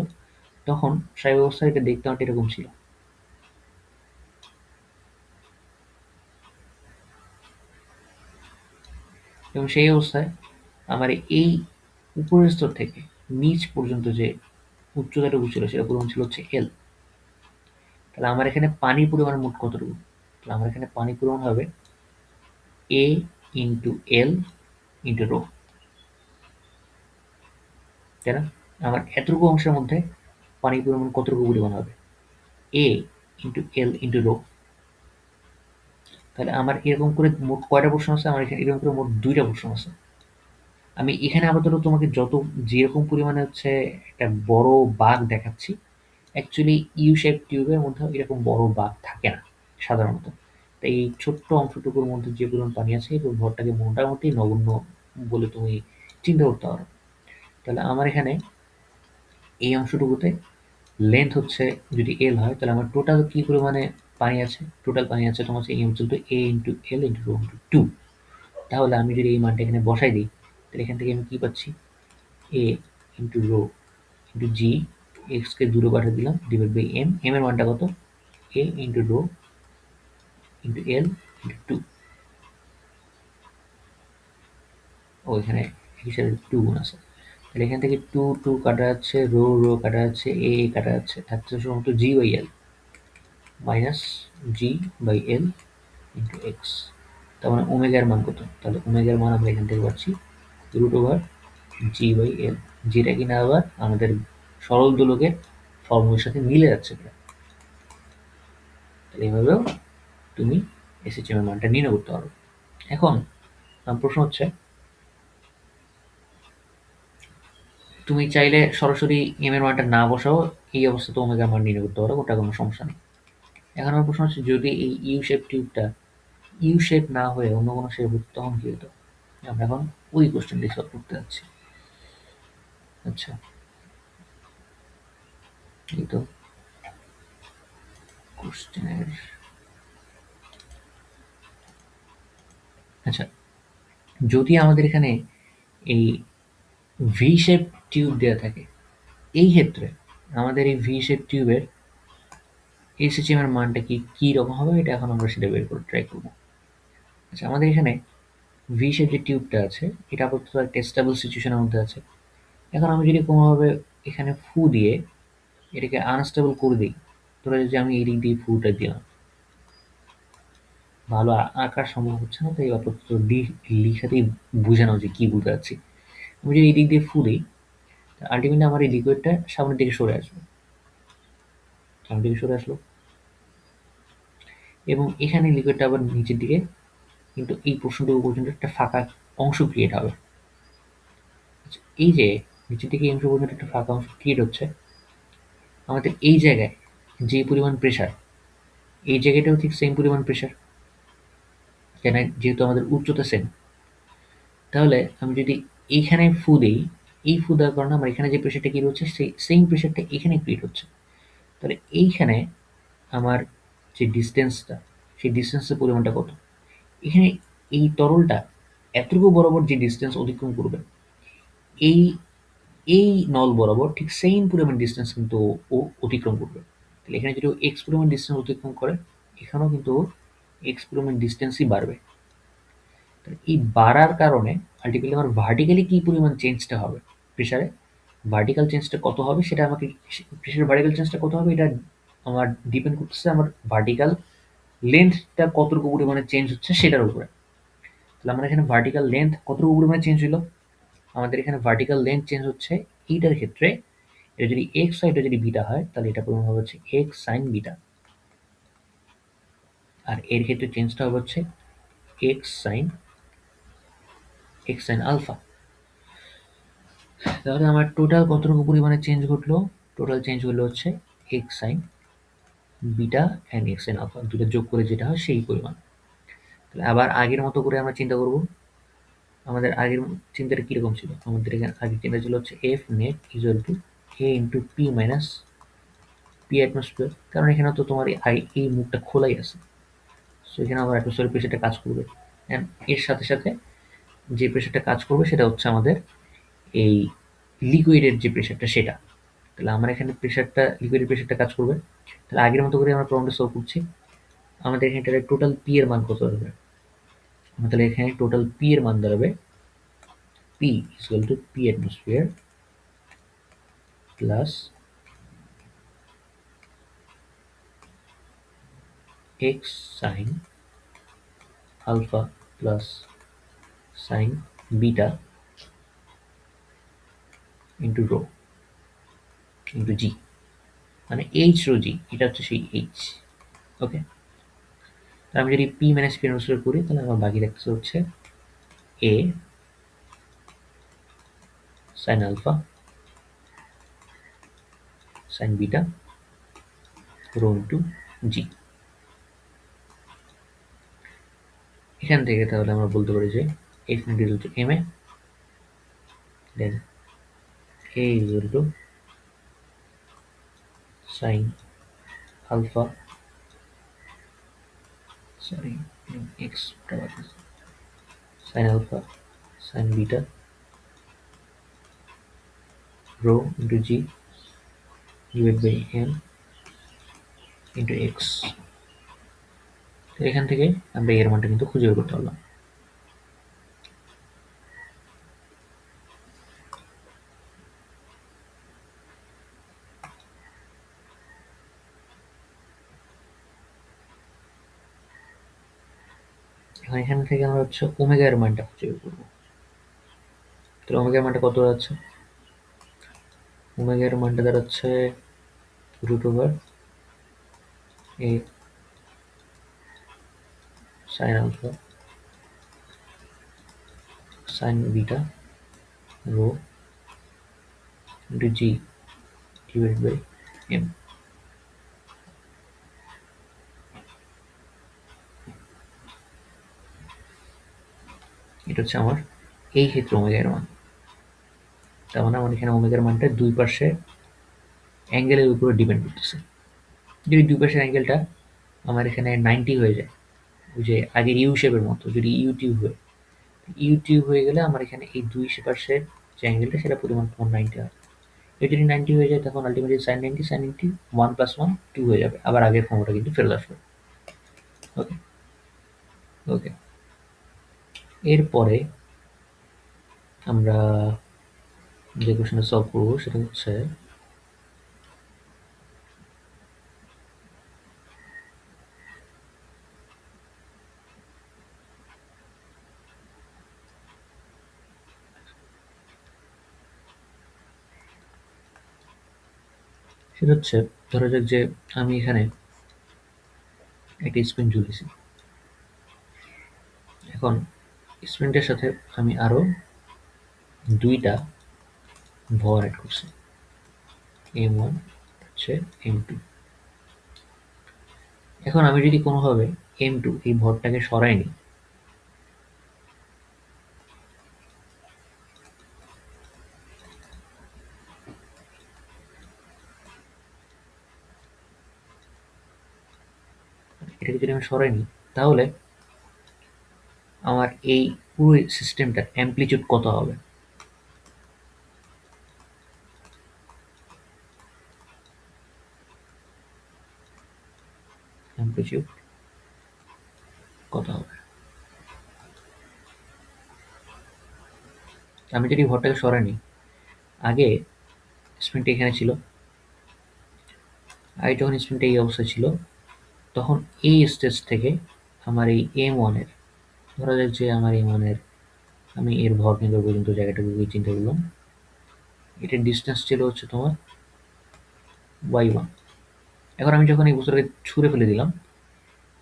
তখন স্বাভাবিক অবস্থায় এটা দেখতে অনেকটা এরকম ছিল। এবং সেই অবস্থায় আমার এই উপরের স্তর থেকে নিচ পর্যন্ত যে উচ্চতাটুকু ছিল সেটা পরিমাণ ছিল হচ্ছে এল। তাহলে আমার এখানে পানির পরিমাণ মোট কতটুকু? তাহলে আমার এখানে পানির পরিমাণ হবে এ ইন্টু এল ইন্টু রো, তাই না? আমার এতটুকু অংশের মধ্যে পানির পরিমাণ কতটুকু পরিমাণ হবে? এ ইন্টু এল ইন্টু রো। তাহলে আমার এরকম করে মোট কয়টা প্রশ্ন আছে? আমার এখানে এরকম করে মোট ২ টা প্রশ্ন আছে। আমি এখানে আপাতত তোমাকে যেরকম পরিমাণে হচ্ছে একটা বড় বাঁক দেখাচ্ছি, অ্যাকচুয়ালি ইউ শেপ টিউবের মধ্যে এরকম বড় বাঁক থাকে না সাধারণত। তাই এই ছোট্ট অংশটুকুর মধ্যে যে পরিমাণ পানি আছে এই ভরটাকে মোটামুটি নগণ্য বলে তুমি চিন্তা করতে পারো। তাহলে আমার এখানে এই অংশটুকুতে লেন্থ হচ্ছে যদি এল হয় তাহলে আমার টোটাল কি পরিমাণে পানি আছে? টোটাল পানি আছে তোমার হচ্ছে এ into L into rho into two. তাহলে আমি যদি এই মানটা এখানে বসাই দিই তাহলে এখান থেকে আমি কি পাচ্ছি? এ ইন্টু রো ইন্টু জি, এক্সকে দূরে পাঠিয়ে দিলাম ডিভাইড বাই এম। এম এর মানটা কত? এ into rho into L into two. ও এখানে হিসাবে টু গুণ আছে। তাহলে এখান থেকে টু টু কাটা যাচ্ছে, রো রো কাটা যাচ্ছে, এ কাটা যাচ্ছে, থাকছে শুধুমাত্র G by L minus G by L into X. তার মানে ওমেগার মান কত? তাহলে ওমেগার মান আমরা এখান থেকে পাচ্ছি root over G by L, যেটা কিনা আবার আমাদের সরল দোলকের ফর্মুলার সাথে মিলে যাচ্ছে প্রায়। তাহলে এভাবেও তুমি এসএইচএম এর মানটা নির্ণয় করতে পারো। এখন প্রশ্ন হচ্ছে তুমি চাইলে সরাসরি এম এর মানটা না বসাও, এই অবস্থাতে ওমেগার মান নির্ণয় করতে পারো, ওটা কোনো সমস্যা নেই। এখন আমার প্রশ্ন হচ্ছে যদি এই ইউ শেপ টিউবটা ইউ শেপ না হয়ে অন্য কোনো শেপ হতো তখন কি হতো? আমরা এখন ওই কোশ্চেনটি সলভ করতে যাচ্ছি। আচ্ছা, এই তো কোশ্চেনের। আচ্ছা, যদি আমাদের এখানে এই ভি শেপ টিউব দেওয়া থাকে, এই ক্ষেত্রে আমাদের এই ভি শেপ টিউবের এসএচএম এর মানটা কি রকম হবে, এটা এখন আমরা সেটা বের করে ট্রাই করব। আচ্ছা, আমাদের এখানে ভি শেপ যে টিউবটা আছে, এটা আপাতত একটা স্টেবল সিচুয়েশনের মধ্যে আছে। এখন আমি যদি কোনোভাবে এখানে ফু দিয়ে এটাকে আনস্টেবল করে দিই, ধরো যে আমি এই দিক দিয়ে ফুটা দিলাম, ভালো আঁকা সম্ভব হচ্ছে না, তাই আপাতত লিখাতেই বোঝানো যে কি বোঝাচ্ছি। আমি যদি এই দিক দিয়ে ফু দিই, আলটিমেটলি আমার এই লিকুইডটা সামনের দিকে সরে আসবে, সামনের দিকে সরে আসলো, এবং এখানে লিকুইডটা আবার নিচের দিকে, কিন্তু এই পোর্শনটুকু পর্যন্ত একটা ফাঁকা অংশ ক্রিয়েট হবে। আচ্ছা, এই যে নিচের দিকে এই অংশ পর্যন্ত একটা ফাঁকা অংশ ক্রিয়েট হচ্ছে, আমাদের এই জায়গায় যে পরিমাণ প্রেশার, এই জায়গাটাও ঠিক সেম পরিমাণ প্রেশার, কেন, যেহেতু আমাদের উচ্চতা সেম। তাহলে আমি যদি এইখানে ফু দিই, এই ফু দেওয়ার কারণে আমার এখানে যে প্রেশারটা ক্রিয়েট হচ্ছে সেই সেম প্রেশারটা এখানে ক্রিয়েট হচ্ছে। তাহলে এইখানে আমার যে ডিস্টেন্সটা, সেই ডিস্টেন্সের পরিমাণটা কত? এখানে এই তরলটা এতটুকু বরাবর যে ডিস্টেন্স অতিক্রম করবে, এই এই নল বরাবর ঠিক সেম পরিমাণ ডিস্টেন্স কিন্তু ও অতিক্রম করবে। তাহলে এখানে যদি ও এক্স পরিমাণ ডিস্টেন্স অতিক্রম করে, এখানেও কিন্তু এক্স পরিমাণ ডিস্টেন্সই বাড়বে। এই বাড়ার কারণে আলটিমেটলি আমার ভার্টিক্যালি কি পরিমাণ চেঞ্জটা হবে প্রেসারে, ভার্টিক্যাল চেঞ্জটা কত হবে সেটা আমাকে, প্রেসারের ভার্টিক্যাল চেঞ্জটা কত হবে এটা আমার ডিপেন্ড করতেছে আমার ভার্টিক্যাল লেন্থটা কতটুকু পরিমাণে চেঞ্জ হচ্ছে সেটার উপরে। তাহলে আমার এখানে ভার্টিক্যাল লেন্থ কতটুকু পরিমাণে চেঞ্জ হলো, আমাদের এখানে ভার্টিক্যাল লেন্থ চেঞ্জ হচ্ছে এইটার ক্ষেত্রে, এটা যদি এক্স হয়, এটা যদি বিটা হয়, তাহলে এটা পরিমাণ হবে হচ্ছে এক্স সাইন বিটা, আর এর ক্ষেত্রে চেঞ্জটা হবে হচ্ছে এক্স সাইন আলফা। তাহলে আমার টোটাল কতটুকু পরিমাণে চেঞ্জ ঘটলো, টোটাল চেঞ্জ হলো হচ্ছে X sine beta and X sine alpha, দুটো যোগ করে যেটা হয় সেই পরিমাণ। তাহলে আবার আগের মতো করে আমরা চিন্তা করব। আমাদের আগের চিন্তাটা কীরকম ছিল, আমাদের এখানে আগের চিন্তা ছিল হচ্ছে F net equal to A into P minus P atmosphere, কারণ এখানে তো তোমার এই মুখটা খোলাই আছে, সো এখানে আমার অ্যাটমসফিয়ার প্রেশারটা কাজ করবে, অ্যান্ড এর সাথে সাথে যে প্রেশারটা কাজ করবে সেটা হচ্ছে আমাদের এই লিকুইডের যে প্রেশারটা সেটা। তাহলে আমার এখানে প্রেশারটা, লিকুইডের প্রেশারটা কাজ করবে। তাহলে আগের মতো করে আমরা প্রবলেমটা সলভ করছি। আমাদের এখানে টোটাল পি এর মান কত হবে, তাহলে এখানে টোটাল পি এর মান দাঁড়াবে P equal to P atmosphere plus X sine alpha plus sine beta into rho into G, মানে এইচ রো জি, এটা হচ্ছে সেই এইচ। ওকে, আমি যদি পি মাইনাস পি অনুসারে করি, তাহলে আমার বাকি থাকছে হচ্ছে A sine alpha sine beta rho into G. এখান থেকে তাহলে আমরা বলতে পারি যে F net equal to M A, then A equal to sine alpha, sorry X sine alpha sine beta rho into G divide by M into X. এখান থেকে আমরা এর মানটা কিন্তু খুঁজে বের করতে পারলাম। এখন এখান থেকে আমরা হচ্ছে ওমেগা এর মানটা খুঁজে বের করবো। তাহলে ওমেগা এর মানটা কত দাঁড়াচ্ছে, ওমেগা এর মানটা দাঁড়াচ্ছে root over A sine alpha sine beta rho into G divide by M. এটা হচ্ছে আমার এই ক্ষেত্রে ওমেগা এর মান। তার মানে আমার এখানে ওমেগার মানটা দুই পাশে অ্যাঙ্গেলের উপরে ডিপেন্ড করতেছে। যদি দুই পাশের অ্যাঙ্গেলটা আমার এখানে 90 হয়ে যায়, ওই যে আগের ইউ শেপের মতো, যদি ইউটিউব হয়, ইউটিউব হয়ে গেলে আমার এখানে এই দুই পাশের যে অ্যাঙ্গেলটা সেটা পরিমাণ তোমার 90 হয়। এটা যদি 90 হয়ে যায় তখন আলটিমেটলি sin 90 1 + 1 2 হয়ে যাবে, আবার আগের ফর্মটা কিন্তু ফেরত আসবে। ওকে ওকে এরপরে আমরা যে কোশ্চেনটা সলভ করবো সেটা হচ্ছে ধরা যাক যে আমি এখানে একটা স্প্রিং ঝুলিয়েছি। এখন স্প্রিংটার সাথে আমি আরো দুইটা ভর অ্যাড করছি, m1 হচ্ছে m2। এখন আমি যদি কোনোভাবে m2 এই ভরটাকে সরাই নিই, এটাকে যদি আমি সরাই নিই তাহলে আমার এই পুরো সিস্টেমটার অ্যামপ্লিটিউড কত হবে? অ্যামপ্লিটিউড কত হবে? আমি যদি ভরটাকে সরাই নিই, আগে স্প্রিংটা এখানে ছিল, আগে যখন স্প্রিংটা এই অবস্থায় ছিল তখন এই স্টেজ থেকে আমার এই m1 এর, ধরা যাক যে আমার m1 এর, আমি এর ভর কেন্দ্র পর্যন্ত জায়গাটাকে চিন্তা করলাম, এটার ডিস্টেন্স ছিল হচ্ছে তোমার y1। এখন আমি যখন এই বস্তুটাকে ছুঁড়ে ফেলে দিলাম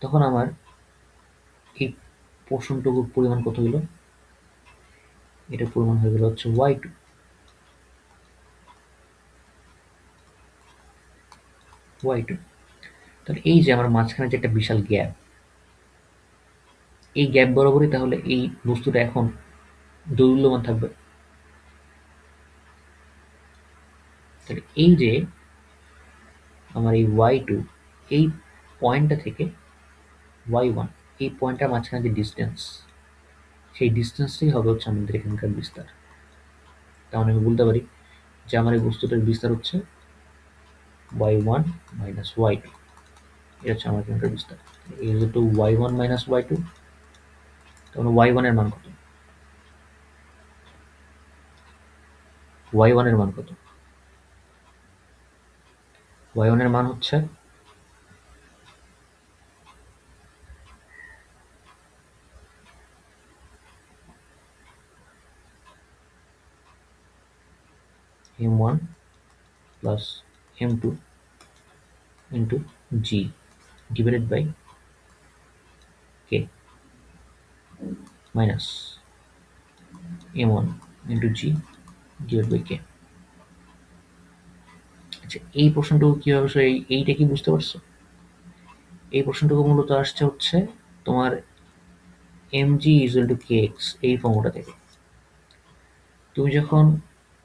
তখন আমার এই পোর্শনটুকুর পরিমাণ কত হলো? এটার পরিমাণ হয়ে গেল হচ্ছে y2। তাহলে এই যে আমার মাঝখানে যে একটা বিশাল গ্যাপ, এই গ্যাপ বরাবরই তাহলে এই বস্তুটা এখন দৌল্যমান থাকবে। তাহলে এই যে আমার এই y2 এই পয়েন্টটা থেকে y1 এই পয়েন্টটার মাঝখানে যে ডিস্টেন্স, সেই ডিস্টেন্সটাই হবে হচ্ছে আমাদের এখানকার বিস্তার। তার মানে আমি বলতে পারি যে আমার এই বস্তুটার বিস্তার হচ্ছে y1 মাইনাস y2, এটা হচ্ছে আমার এখানকার বিস্তার। এই টু y1 মাইনাস y2, তাহলে y1 এর মান কত? y1 এর মান কত? y1 এর মান হচ্ছে m1 plus m2 into g divided by k minus m1 into g divided by k। আচ্ছা, এই প্রশ্নটুকু কিভাবে আসলে এইটা কি বুঝতে পারছো? এই প্রশ্নটুকু মূলত আসছে হচ্ছে তোমার mg ইকুয়াল টু kx এই ফর্মুলা থেকে। তুমি যখন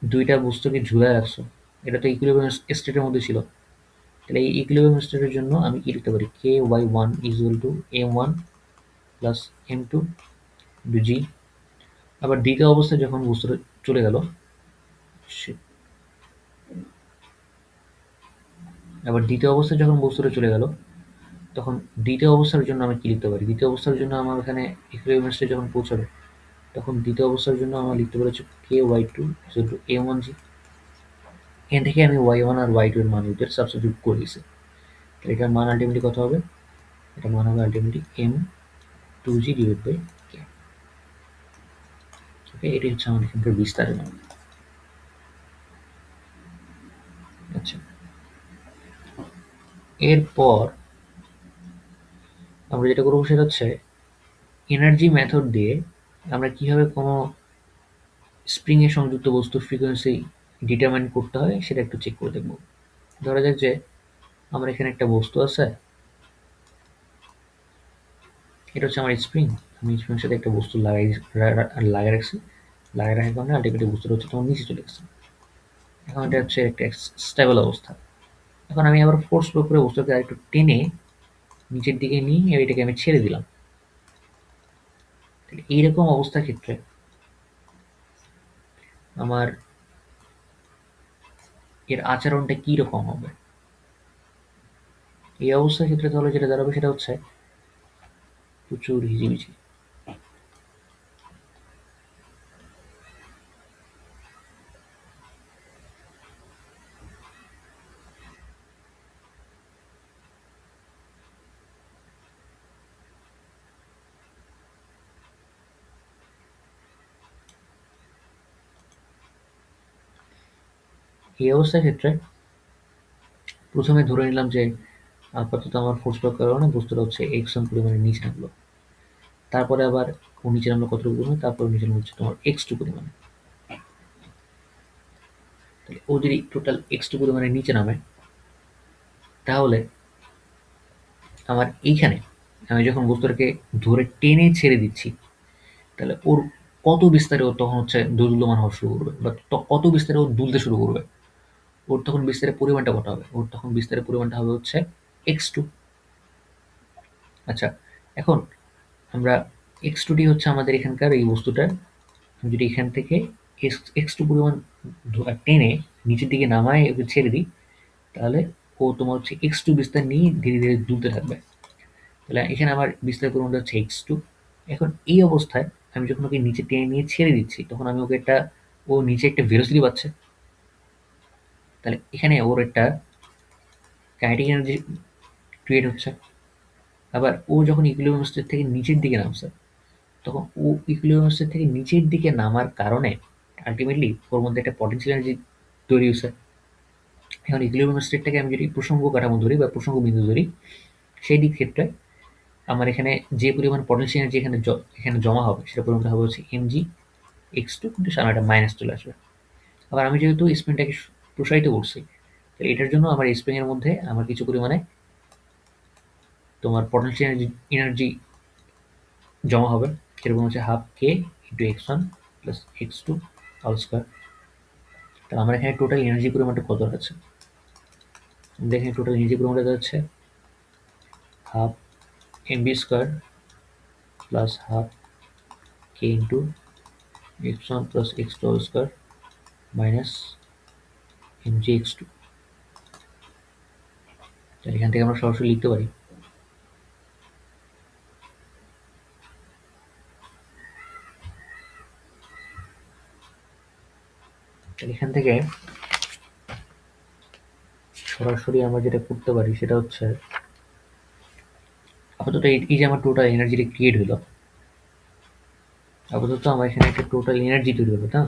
দুইটা বস্তুকে ঝুলায় রাখছো, এটা তো ইকুইলিব্রিয়াম স্টেটের মধ্যে ছিল, তাহলে এই ইকুইলিব্রিয়াম স্টেটের জন্য আমি কি লিখতে পারি? ky1 equal to m1 plus m2 into g। আবার দ্বিতীয় অবস্থায় যখন বস্তুটা চলে গেল, তখন দ্বিতীয় অবস্থার জন্য আমি কি লিখতে পারি? দ্বিতীয় অবস্থার জন্য আমার এখানে ইকুইলিব্রিয়াম স্টেটে যখন পৌঁছাবে তখন দ্বিতীয় অবস্থার জন্য আমার লিখতে পারি হচ্ছে ky2 ইকুয়াল টু m1g। এখান থেকে আমি y1 আর y2 এর মান এদের সাবস্টিটিউট করে দিয়েছি। তাহলে এটার মান আলটিমেটলি কত হবে? এটার মান হবে ultimately m2g divide by k। Okay, এটি হচ্ছে আমার এখানকার বিস্তারের মান। আচ্ছা, এরপর আমরা যেটা করবো সেটা হচ্ছে এনার্জি মেথড দিয়ে আমরা কিভাবে কোনো স্প্রিং এ সংযুক্ত বস্তুর ফ্রিকোয়েন্সি ডিটারমাইন করতে হয় সেটা একটু চেক করে দেখব। ধরা যাক যে আমার এখানে একটা বস্তু আছে, এটা হচ্ছে আমার স্প্রিং, আমি স্প্রিং এর সাথে একটা বস্তু লাগিয়ে রাখছি। লাগায় রাখার কারণে আলটিমেটলি বস্তুটা হচ্ছে তোমার নিচে চলে গেছে। এখন এটা হচ্ছে একটা স্টেবল অবস্থা। এখন আমি আবার ফোর্স প্রয়োগ করে বস্তুটাকে আরেকটু টেনে নিচের দিকে নিয়ে এটাকে আমি ছেড়ে দিলাম। এইরকম অবস্থার ক্ষেত্রে আমার এর আচরণটা কি রকম হবে? এই অবস্থার ক্ষেত্রে তাহলে যেটা দাঁড়াবে সেটা হচ্ছে প্রচুর হিজিবিজি। এই অবস্থার ক্ষেত্রে প্রথমে ধরে নিলাম যে আপাতত আমার ফোর্স প্রয়োগ করার কারণে বস্তুটা হচ্ছে x1 পরিমাণে নিচে নামলো। তারপরে আবার ও নিচে নামলো কতটুকু পরিমাণে? তারপরে নিচে নামলো হচ্ছে তোমার x2 পরিমাণে। তাহলে ও যদি টোটাল x2 পরিমাণে নিচে নামে, তাহলে আমার এইখানে আমি যখন বস্তুটাকে ধরে টেনে ছেড়ে দিচ্ছি, তাহলে ওর কত বিস্তারে ও তখন হচ্ছে দোদুল্যমান হওয়া শুরু করবে, বা কত বিস্তারে ও দুলতে শুরু করবে। ওর তখন বিস্তারের পরিমাণটা কত হবে? ওর তখন বিস্তারের পরিমাণটা হবে হচ্ছে x2। আচ্ছা, এখন আমরা x2 টি হচ্ছে আমাদের এখানকার এই বস্তুটার, আমি যদি এখান থেকে x2 পরিমাণ টেনে নিচের দিকে নামায় ওকে ছেড়ে দিই, তাহলে ও তোমার হচ্ছে x2 বিস্তার নিয়ে ধীরে ধীরে দুলতে থাকবে। তাহলে এখানে আমার বিস্তারের পরিমাণটা হচ্ছে x2। এখন এই অবস্থায় আমি যখন ওকে নিচে টেনে নিয়ে ছেড়ে দিচ্ছি, তখন আমি ওকে একটা, ও নিচে একটা ভেলোসিটি পাচ্ছে। তাহলে এখানে ওর একটা কাইনেটিক এনার্জি ক্রিয়েট হচ্ছে। আবার ও যখন ইকুইলিব্রিয়াম স্টেট থেকে নিচের দিকে নামছে, তখন ও ইকুইলিব্রিয়াম স্টেট থেকে নিচের দিকে নামার কারণে আলটিমেটলি ওর মধ্যে একটা পটেনশিয়াল এনার্জি তৈরি হয়েছে। এখন ইকুইলিব্রিয়াম স্টেটটাকে আমি যদি প্রসঙ্গ কাঠামো ধরি বা প্রসঙ্গ বিন্দু ধরি, সেই দিক ক্ষেত্রে আমার এখানে যে পরিমাণ পটেনশিয়াল এনার্জি এখানে জমা হবে, সেটা পরিমাণটা হবে হচ্ছে mg x2, কিন্তু সামনে একটা মাইনাস চলে আসবে। আবার আমি যেহেতু স্প্রিংটাকে প্রসারিত করছি, তো এটার জন্য আমার স্প্রিং এর মধ্যে আমার কিছু পরিমাণে তোমার পটেনশিয়াল এনার্জি জমা হবে, সেরকম হচ্ছে half K into x1 plus x2 whole square. তাহলে আমার এখানে টোটাল এনার্জি পরিমাণটা কত আছে? দেখেন টোটাল এনার্জি পরিমাণটা হচ্ছে half mv square plus half K into x1 plus x2 whole square minus mg x2। তাহলে এখান থেকে আমরা সরাসরি লিখতে পারি এখান থেকে সরাসরি আমরা যেটা করতে পারি সেটা হচ্ছে, আপাতত এই যে আমার টোটাল এনার্জিটা ক্রিয়েট হলো, আপাতত আমার এখানে একটা টোটাল এনার্জি তৈরি হলো, তা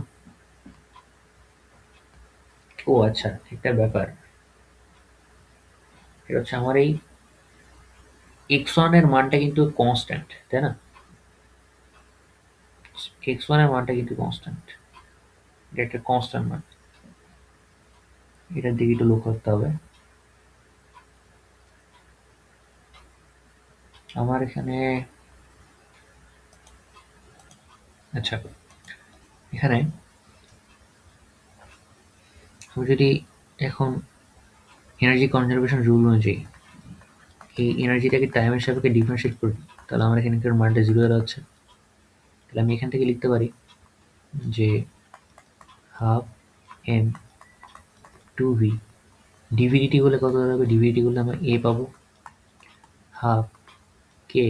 ও আচ্ছা, একটা ব্যাপার, এটা হচ্ছে আমার এই x1 এর মানটা কিন্তু কনস্ট্যান্ট, তাই না? x1 এর মানটা কিন্তু কনস্ট্যান্ট, এটা একটা কনস্ট্যান্ট মান, এটার দিকে একটু লক্ষ্য রাখতে হবে। আমার এখানে আচ্ছা, এখানে আমি যদি এখন এনার্জি কনজারভেশন রুল অনুযায়ী এই এনার্জিটাকে টাইমের সাপেক্ষে ডিফারেন্সিয়েট করি, তাহলে আমার এখানকার মানটা 0 দাঁড়াচ্ছে। তাহলে আমি এখান থেকে লিখতে পারি যে হাফ এম টু ভি ডিভিডিটি করলে কত দাঁড়াবে? ডিভিডিটি করলে আমরা এ পাবো হাফ কে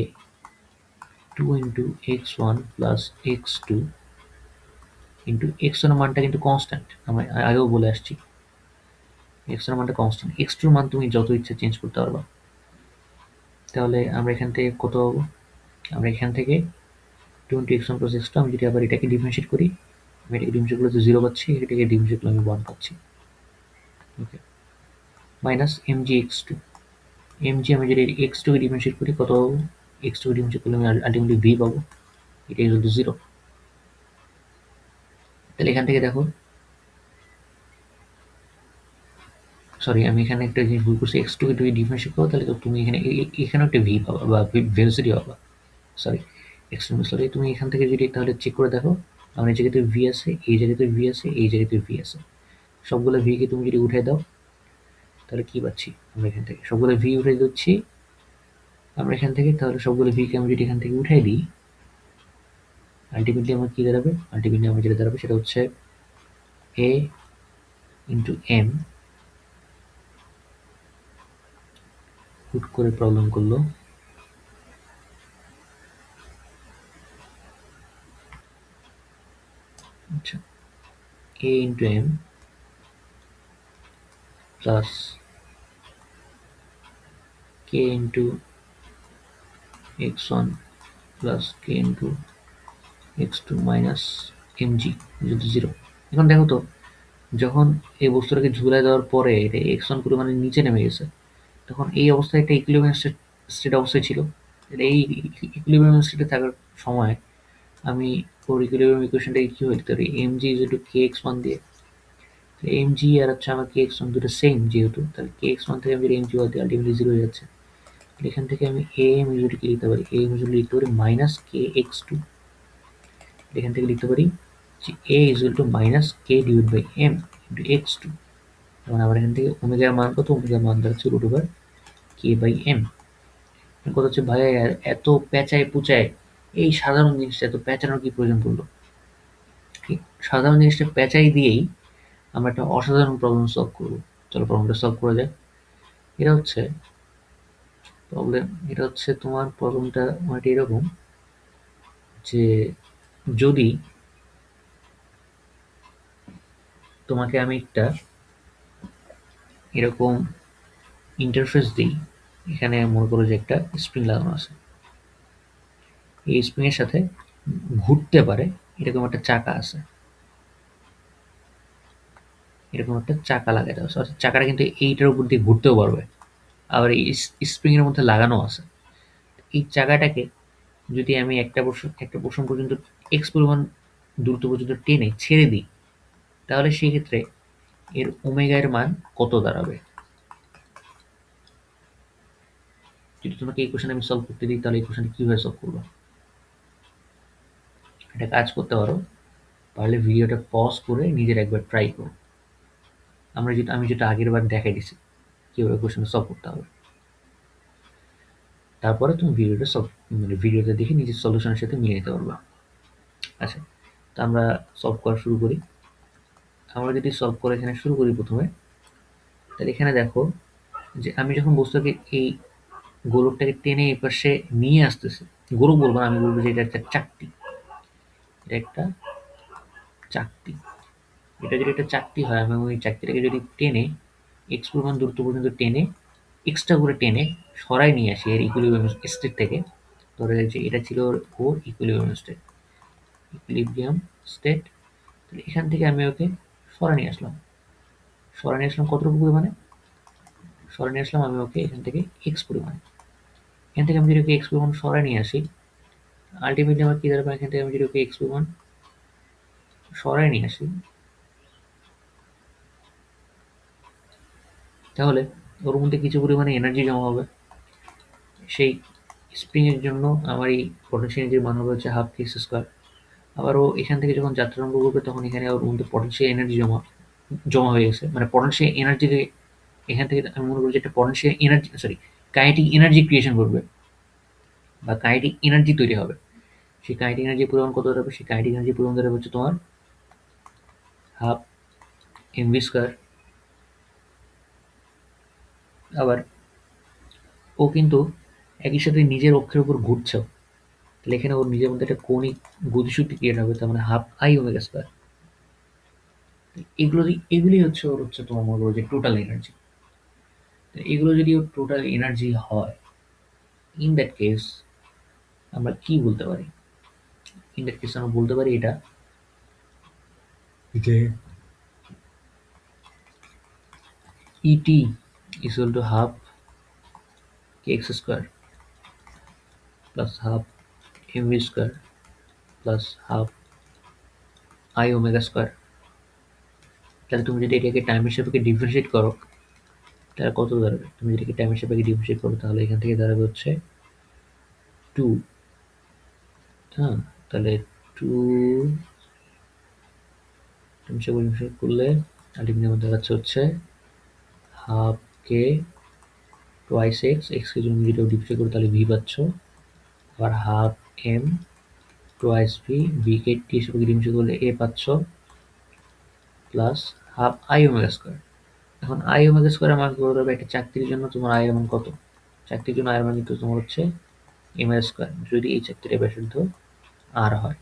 2 into x1 plus x2 into x1 এর মানটা কিন্তু কনস্ট্যান্ট, আমরা আগেও বলে আসছি x1 এর মানটা কনস্ট্যান্ট, x2 এর মান তুমি যত ইচ্ছা চেঞ্জ করতে পারবা। তাহলে আমরা এখান থেকে কত পাবো? আমরা এখান থেকে 2 ইন্টু x1 প্লাস x2, আমি যদি আবার এটাকে ডিফারেন্সিয়েট করি, আমি এটাকে ডিফারেন্সিয়েট করলে তো 0 পাচ্ছি, এটাকে ডিফারেন্সিয়েট করলে আমি 1 পাচ্ছি। ওকে, মাইনাস mg x2, mg আমি যদি x2 কে ডিফারেন্সিয়েট করি কত পাবো? x2 কে ডিফারেন্সিয়েট করলে আমি আলটিমেটলি v পাবো, এটা ইকুয়াল টু 0। তাহলে এখান থেকে দেখো, সরি আমি এখানে একটা জিনিস ভুল করছি, x2 কে তুমি ডিফারেন্সিয়েট করো, তাহলে তো তুমি এখানে এখানেও একটা v পাবা বা ভেলোসিটি পাবা। সরি, এক্সট্রিম সরি, তুমি এখান থেকে যদি তাহলে চেক করে দেখো, আমার এই জায়গাতে ভি আছে, এই জায়গাতে ভি আছে, এই জায়গাতে ভি আছে। সবগুলো ভি কে তুমি যদি উঠাই দাও তাহলে কি পাচ্ছি আমরা এখান থেকে? সবগুলো ভি উঠে দিচ্ছি আমরা এখান থেকে। তাহলে সবগুলো ভি কে আমি যদি এখান থেকে উঠাই দিই, আলটিমেটলি আমার কি দাঁড়াবে? আলটিমেটলি আমার যেটা দাঁড়াবে সেটা হচ্ছে এ ইন্টু এম। হুট করে প্রবলেম করলো। আচ্ছা, এ ইন্টু এম প্লাস কে ইন্টু x1 প্লাস কে ইন্টু x2 মাইনাস mg যদি 0। এখন দেখো তো, যখন এই বস্তুটাকে ঝুলাই দেওয়ার পরে এটা x1 পরিমাণে নিচে নেমে গেছে, তখন এই অবস্থায় একটা ইকুইলিব্রিয়াম স্টেট অবস্থায় ছিল। এই ইকুইলিব্রিয়াম স্টেটে থাকার সময় আমি ওর ইকুইলিব্রিয়াম ইকুয়েশনটাকে কি লিখতে পারি? mg is two K x1 দিয়ে। mg আর হচ্ছে আমার কে x1 দুটো সেম যেহেতু, তাহলে কে x1 থেকে আমি যদি mg বাদ দিই আলটিমেটলি 0 হয়ে যাচ্ছে। এখান থেকে আমি am ইকুয়াল কি লিখতে পারি? am ইকুয়াল লিখতে পারি মাইনাস কে x2। এখান থেকে লিখতে পারি যে a equal to minus K divide by m into x2। তখন আবার এখান থেকে ওমেগার মান কত? ওমেগার মান দাঁড়াচ্ছে root over K by M. কথা হচ্ছে ভাই এত পেঁচায় পুচায় এই সাধারণ জিনিসটা এত পেঁচানোর কি প্রয়োজন পড়লো? সাধারণ জিনিসটা পেঁচাই দিয়েই আমরা একটা অসাধারণ প্রবলেম সলভ করবো। চলো প্রবলেমটা সলভ করা যায়। এটা হচ্ছে প্রবলেম, এটা হচ্ছে তোমার প্রবলেমটা অনেকটা এরকম যে যদি তোমাকে আমি একটা এরকম ইন্টারফেস দিই, এখানে মনে করো যে একটা স্প্রিং লাগানো আছে, এই স্প্রিং এর সাথে ঘুরতে পারে এরকম একটা চাকা আছে, এরকম একটা চাকা লাগাই দেওয়া আছে, অর্থাৎ চাকাটা কিন্তু এইটার উপর দিয়ে ঘুরতেও পারবে, আবার এই স্প্রিং এর মধ্যে লাগানো আছে। এই চাকাটাকে যদি আমি একটা পোর্শন পর্যন্ত এক্স পরিমাণ দূরত্ব পর্যন্ত টেনে ছেড়ে দিই, তাহলে সেই ক্ষেত্রে এর ওমেগা এর মান কত দাঁড়াবে? যদি তোমাকে এই কোশ্চেন আমি সলভ করতে দিই তাহলে এই কোশ্চেনটা কিভাবে সলভ করবো? একটা কাজ করতে পারো, পারলে ভিডিওটা পজ করে নিজের একবার ট্রাই করো। আমি যেটা আগের বার দেখাই দিছি কিভাবে কোশ্চেনটা সলভ করতে হবে, তারপরে তুমি ভিডিওটা দেখে নিজের সলিউশনের সাথে মিলিয়ে নিতে পারবা। আচ্ছা, তো আমরা সলভ করা শুরু করি। আমরা যদি সলভ করা এখানে শুরু করি প্রথমে, তাহলে এখানে দেখো যে আমি যখন বস্তুকে এই গোলকটাকে টেনে এই পাশে নিয়ে আসতেছি, গোলক বলবো না, আমি বলবো যে এটা একটা চাকতি, এটা একটা চাকতি। এটা যদি একটা চাকতি হয়, আমি ওই চাকতিটাকে যদি টেনে এক্স পরিমাণ দূরত্ব পর্যন্ত টেনে এক্সট্রা করে টেনে সরাই নিয়ে আসি এর ইকুইলিব্রিয়াম স্টেট থেকে, ধরে যে এটা ছিল ওর ইকুইলিব্রিয়াম স্টেট, তাহলে এখান থেকে আমি ওকে সরাই নিয়ে আসলাম। সরাই নিয়ে আসলাম কতটুকু পরিমাণে? সরাই নিয়ে আসলাম আমি ওকে এখান থেকে এক্স পরিমাণে। এখান থেকে আমি যদি ওকে এক্স পরিমাণ সরাই নিয়ে আসি, আলটিমেটলি আমার কি দাঁড়াবে? এখান থেকে আমি যদি ওকে এক্স পরিমাণ সরাই নিয়ে আসি, তাহলে ওর মধ্যে কিছু পরিমাণে এনার্জি জমা হবে। সেই স্প্রিং এর জন্য আমার এই পটেনশিয়াল এনার্জির মান হবে হচ্ছে হাফ কে স্কোয়ার। আবার ও এখান থেকে যখন যাত্রা আরম্ভ করবে তখন এখানে ওর মধ্যে পটেনশিয়াল এনার্জি জমা জমা হয়ে গেছে, মানে পটেনশিয়াল এনার্জিকে এখান থেকে আমি মনে করি যে একটা potential energy, sorry, kinetic energy creation করবে বা কাইনেটিক এনার্জি তৈরি হবে। সেই কাইনেটিক এনার্জির পরিমাণ কত দাঁড়াবে? সেই কাইনেটিক এনার্জির পরিমাণ দাঁড়াবে হচ্ছে তোমার হাফ এমভি স্কোয়ার। আবার ও কিন্তু একই সাথে নিজের অক্ষের উপর ঘুরছেও, তাহলে এখানে ওর নিজের মধ্যে একটা কৌণিক গতিশক্তি ক্রিয়েট হবে, তার মানে হাফ আই ওমেগা স্কোয়ার। এগুলি হচ্ছে ওর হচ্ছে তোমার মনে করো যে টোটাল এনার্জি। এগুলো যদি ওর টোটাল এনার্জি হয়, ইন দ্যাট কেস আমরা কি বলতে পারি? ইন দ্যাট কেস আমরা বলতে পারি এটা যে ET equal to half K X square plus half MV square plus half I omega square. তাহলে তুমি যদি এটাকে টাইমের সাপেক্ষে ডিফারেন্সিয়েট করো তাহলে কত দাঁড়াবে? তুমি যদি এটাকে টাইমের সাপেক্ষে ডিফারেন্সিয়েট করো তাহলে এখান থেকে দাঁড়াবে হচ্ছে 2। হ্যাঁ, তাহলে 2 ডিফারেন্সিয়েট করলে আলটিমেটলি আমাদের কাছে হচ্ছে হাফ কে টোয়াইস এক্স, এক্সকে যদি যেটা ডিফারেন্সিয়েট করি তাহলে ভি পাচ্ছ, আবার হাফ এম টোয়াইস ভি, ভিকে টি সাপেক্ষে ডিফারেন্সিয়েট করলে এ পাচ্ছ, plus half I omega square. এখন আই ওমেগা স্কোয়ারের মান করতে হবে একটা চাকতির জন্য তোমার আই এর মান কত? চাকতির জন্য আই এর মান কিন্তু তোমার হচ্ছে এম এর স্কোয়ার, যদি এই চাকতিটা ব্যাসার্ধ আর হয়।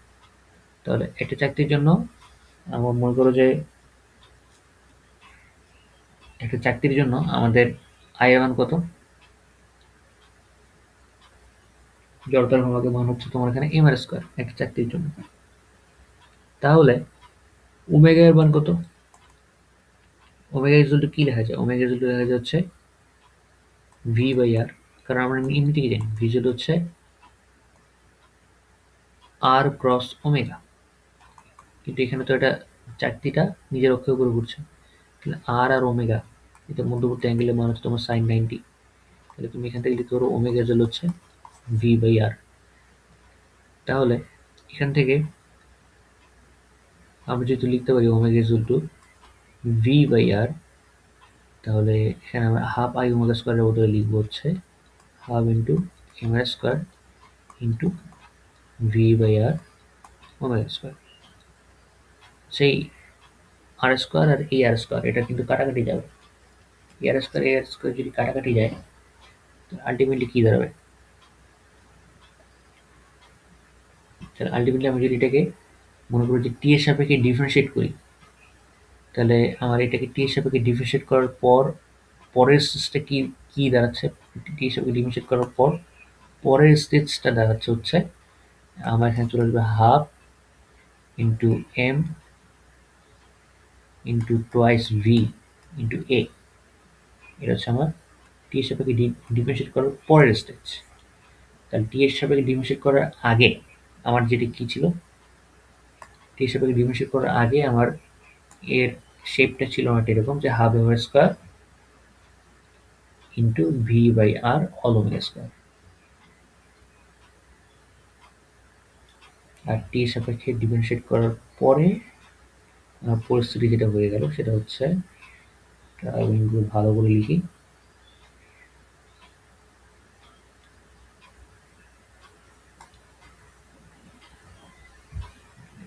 তাহলে একটা চাকতির জন্য আমার মনে করো যে একটা চাকতির জন্য আমাদের আই এর মান কত? জড়তার ঘনকের মান হচ্ছে তোমার এখানে এম আর স্কোয়ার একটা চাকতির জন্য। তাহলে ওমেগা এর মান কত? ওমেগা ইকুয়াল টু কি লেখা যায়? ওমেগা ইকুয়াল টু লেখা যায় হচ্ছে ভি বাই আর, কারণ আমরা এমনি থেকে জানি ভি ইকুয়াল হচ্ছে আর ক্রস ওমেগা, কিন্তু এখানে তো এটা চাকতিটা নিজের অক্ষের উপরে ঘুরছে, তাহলে আর আর ওমেগা এটা মধ্যবর্তী অ্যাঙ্গেলের মান হচ্ছে তোমার সাইন 90, তাহলে তুমি এখান থেকে লিখতে পারো ওমেগা ইকুয়াল হচ্ছে ভি বাই আর। তাহলে এখান থেকে আমরা যেহেতু লিখতে পারি omega equal to V by R, তাহলে এখানে আমরা হাফ আই ওমেগা স্কোয়ারের বদলে লিখবো হচ্ছে half into M R square into V by R omega square. সেই আর স্কোয়ার আর এই আর স্কোয়ার এটা কিন্তু কাটাকাটি যাবে, এ আর স্কোয়ার যদি কাটাকাটি যায় আলটিমেটলি কি দাঁড়াবে? তাহলে আলটিমেটলি আমি যদি এটাকে মনে করি যে টি এর সাপেক্ষে ডিফারেন্সিয়েট করি, তাহলে আমার এটাকে টি এর সাপেক্ষে ডিফারেন্সিয়েট করার পর পরের স্টেজটা কি কি দাঁড়াচ্ছে? টি এর সাপেক্ষে ডিফারেন্সিয়েট করার পর পরের স্টেজটা দাঁড়াচ্ছে হচ্ছে আমার এখানে চলে আসবে half into M into twice V into A. এটা হচ্ছে আমার টি এর সাপেক্ষে ডিফারেন্সিয়েট করার পরের স্টেজ। তাহলে টি এর সাপেক্ষে ডিফারেন্সিয়েট করার আগে আমার যেটা কি ছিল? টি এর সাপেক্ষে ডিফারেন্সিয়েট করার আগে আমার এর শেপটা ছিল না এরকম যে half M square into V by R all omega square. আর টি এর সাপেক্ষে ডিফারেন্সিয়েট করার পরে পরিস্থিতি যেটা হয়ে গেল সেটা হচ্ছে আমি ভালো করে লিখি,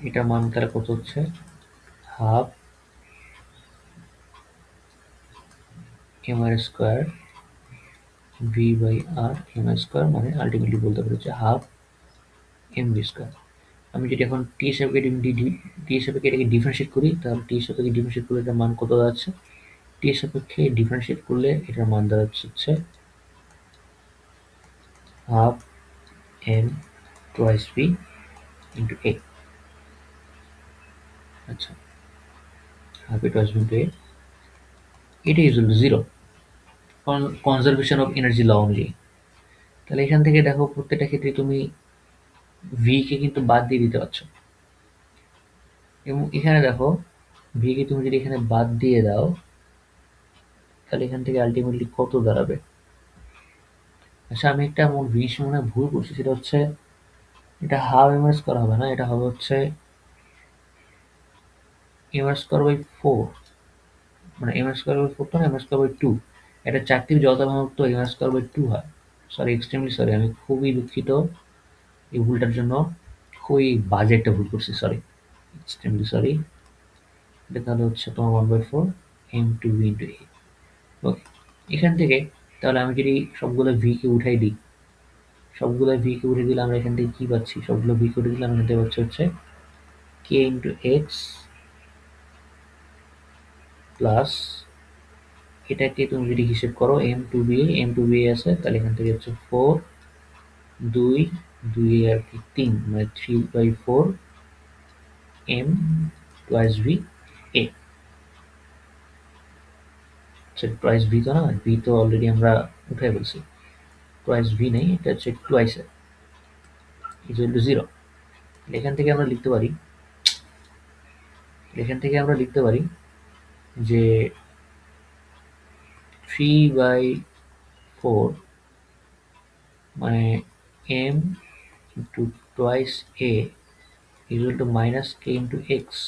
এটার মান তাহলে কত হচ্ছে half M R square V by R M R square, মানে আলটিমেটলি বলতে পারি হচ্ছে হাফ এম ভি স্কোয়ার। আমি যদি এখন টি সাপেক্ষে এটাকে ডিফারেন্সিয়েট করি, তাহলে টি সাপেক্ষে ডিফারেন্সিয়েট করলে এটার মান কত দাঁড়াচ্ছে? টি সাপেক্ষে ডিফারেন্সিয়েট করলে এটার মান দাঁড়াচ্ছে হচ্ছে half M twice V into A. আচ্ছা, half A twice V into A, এটা equal to zero conservation of energy law অনুযায়ী। তাহলে এখান থেকে দেখো প্রত্যেকটা ক্ষেত্রে তুমি ভি কে কিন্তু বাদ দিয়ে দিতে পারছো, এবং এখানে দেখো ভি কে তুমি যদি এখানে বাদ দিয়ে দাও তাহলে এখান থেকে আলটিমেটলি কত দাঁড়াবে? আচ্ছা, আমি একটা আমার জিনিস মনে হয় ভুল করছি, সেটা হচ্ছে এটা হাফ এম আর স্কোয়ার হবে না, এটা হবে হচ্ছে M R square by four, মানে M R square by four তো না, M R square by two. এটা চাকতির যত ভাঙক তো M R square by two হয়। সরি, এক্সট্রিমলি সরি, আমি খুবই দুঃখিত এই ভুলটার জন্য, খুবই বাজে একটা ভুল করছি, সরি, এক্সট্রিমলি সরি। এটা তাহলে হচ্ছে তোমার one by four M two V into A. Okay, এখান থেকে তাহলে আমি যদি সবগুলো ভি কে উঠাই দিই, সবগুলো ভি কে উঠে দিলে আমরা এখান থেকে কি পাচ্ছি? সবগুলো ভি কে উঠে দিলে আমরা এখান থেকে পাচ্ছি হচ্ছে কে ইন্টু এক্স প্লাস এটাকে তুমি যদি হিসেব করো এম টু বি আছে, তাহলে এখান থেকে হচ্ছে ফোর দুই দুই আর কি তিন, মানে three by four M twice V A. Twice V তো না, ভি তো অলরেডি আমরা উঠে ফেলছি, টোয়াইস ভি নেই, এটা হচ্ছে টোয়াইস ইকুয়াল টু জিরো। এখান থেকে আমরা লিখতে পারি, যে থ্রি বাই ফোর মানে M into twice A equal to minus K into X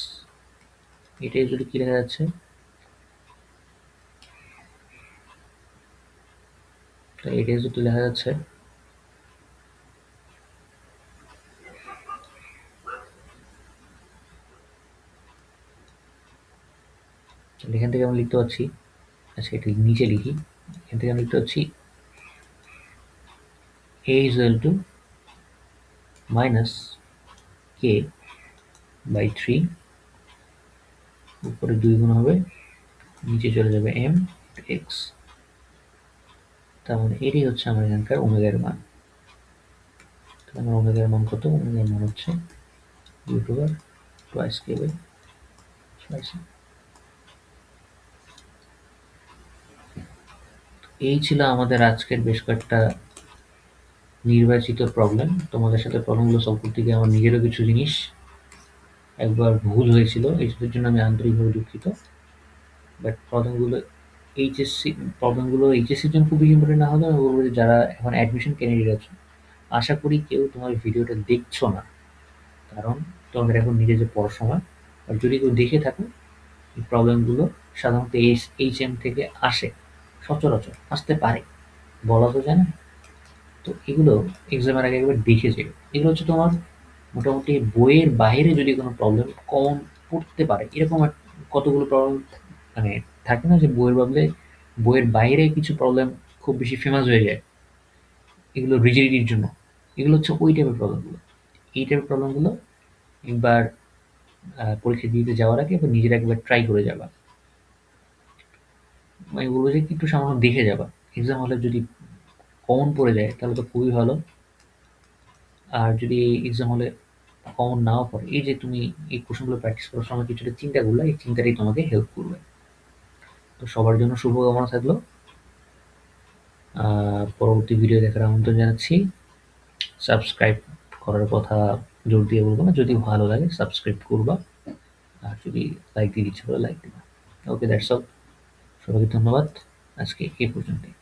এটাই যদি কি লেখা যাচ্ছে, এটাই যদি লেখা যাচ্ছে এখান থেকে আমি লিখতে পারছি, আচ্ছা এটা নিচে লিখি, এখান থেকে আমি লিখতে পারছি a is equal to minus k by 3, উপরে 2 গুণ হবে, নিচে চলে যাবে m x, তার মানে এটাই হচ্ছে আমার এখানকার ওমেগার মান। আমার ওমেগার মান কত? ওমেগার মান হচ্ছে root over twice k by twice m। এই ছিল আমাদের আজকের বেশ কয়েকটা নির্বাচিত প্রবলেম। তোমাদের সাথে প্রবলেমগুলো সলভ করতে গিয়ে আমার নিজেরও কিছু জিনিস একবার ভুল হয়েছিল, এইসবের জন্য আমি আন্তরিকভাবে দুঃখিত। বাট প্রবলেমগুলো এইচএসসির জন্য খুবই ইম্পর্টেন্ট না হলেও আমি বলবো যে যারা এখন অ্যাডমিশন ক্যান্ডিডেট আছো, আশা করি কেউ তোমার ভিডিওটা দেখছো না, কারণ তোমাদের এখন নিজের যে পড়ার সময়। আর যদি কেউ দেখে থাকো, এই প্রবলেমগুলো সাধারণত এইচএম থেকে আসে, সচরাচর আসতে পারে, বলা তো যায় না। তো এগুলো এক্সামের আগে একবার দেখে যেও। এগুলো হচ্ছে তোমার মোটামুটি বইয়ের বাইরে যদি কোনো প্রবলেম কমন পড়তে পারে, এরকম কতগুলো প্রবলেম মানে থাকে না যে বইয়ের বাইরে কিছু প্রবলেম খুব বেশি ফেমাস হয়ে যায়, এগুলো রিজিডিটির জন্য। এগুলো হচ্ছে ওই টাইপের প্রবলেমগুলো। এই টাইপের প্রবলেমগুলো একবার পরীক্ষা দিতে যাওয়ার আগে এবার নিজেরা একবার ট্রাই করে যাবা। আমি বলবো যে একটু সামান্য দেখে যাবা। এক্সাম হলে যদি কমন পড়ে যায় তাহলে তো খুবই ভালো। আর যদি এক্সাম হলে কমন নাও পড়ে, এই যে তুমি এই কোশ্চেনগুলো প্র্যাকটিস করার সময় কিছুটা চিন্তা করলে, এই চিন্তাটাই তোমাকে হেল্প করবে। তো সবার জন্য শুভকামনা থাকলো। পরবর্তী ভিডিও দেখার আমন্ত্রণ জানাচ্ছি। সাবস্ক্রাইব করার কথা জোর দিয়ে বলবো না, যদি ভালো লাগে সাবস্ক্রাইব করবা, আর যদি লাইক দিতে ইচ্ছে করে লাইক দিবা। ওকে, দ্যাটস অল। সবাইকে ধন্যবাদ। আজকে এই পর্যন্তই।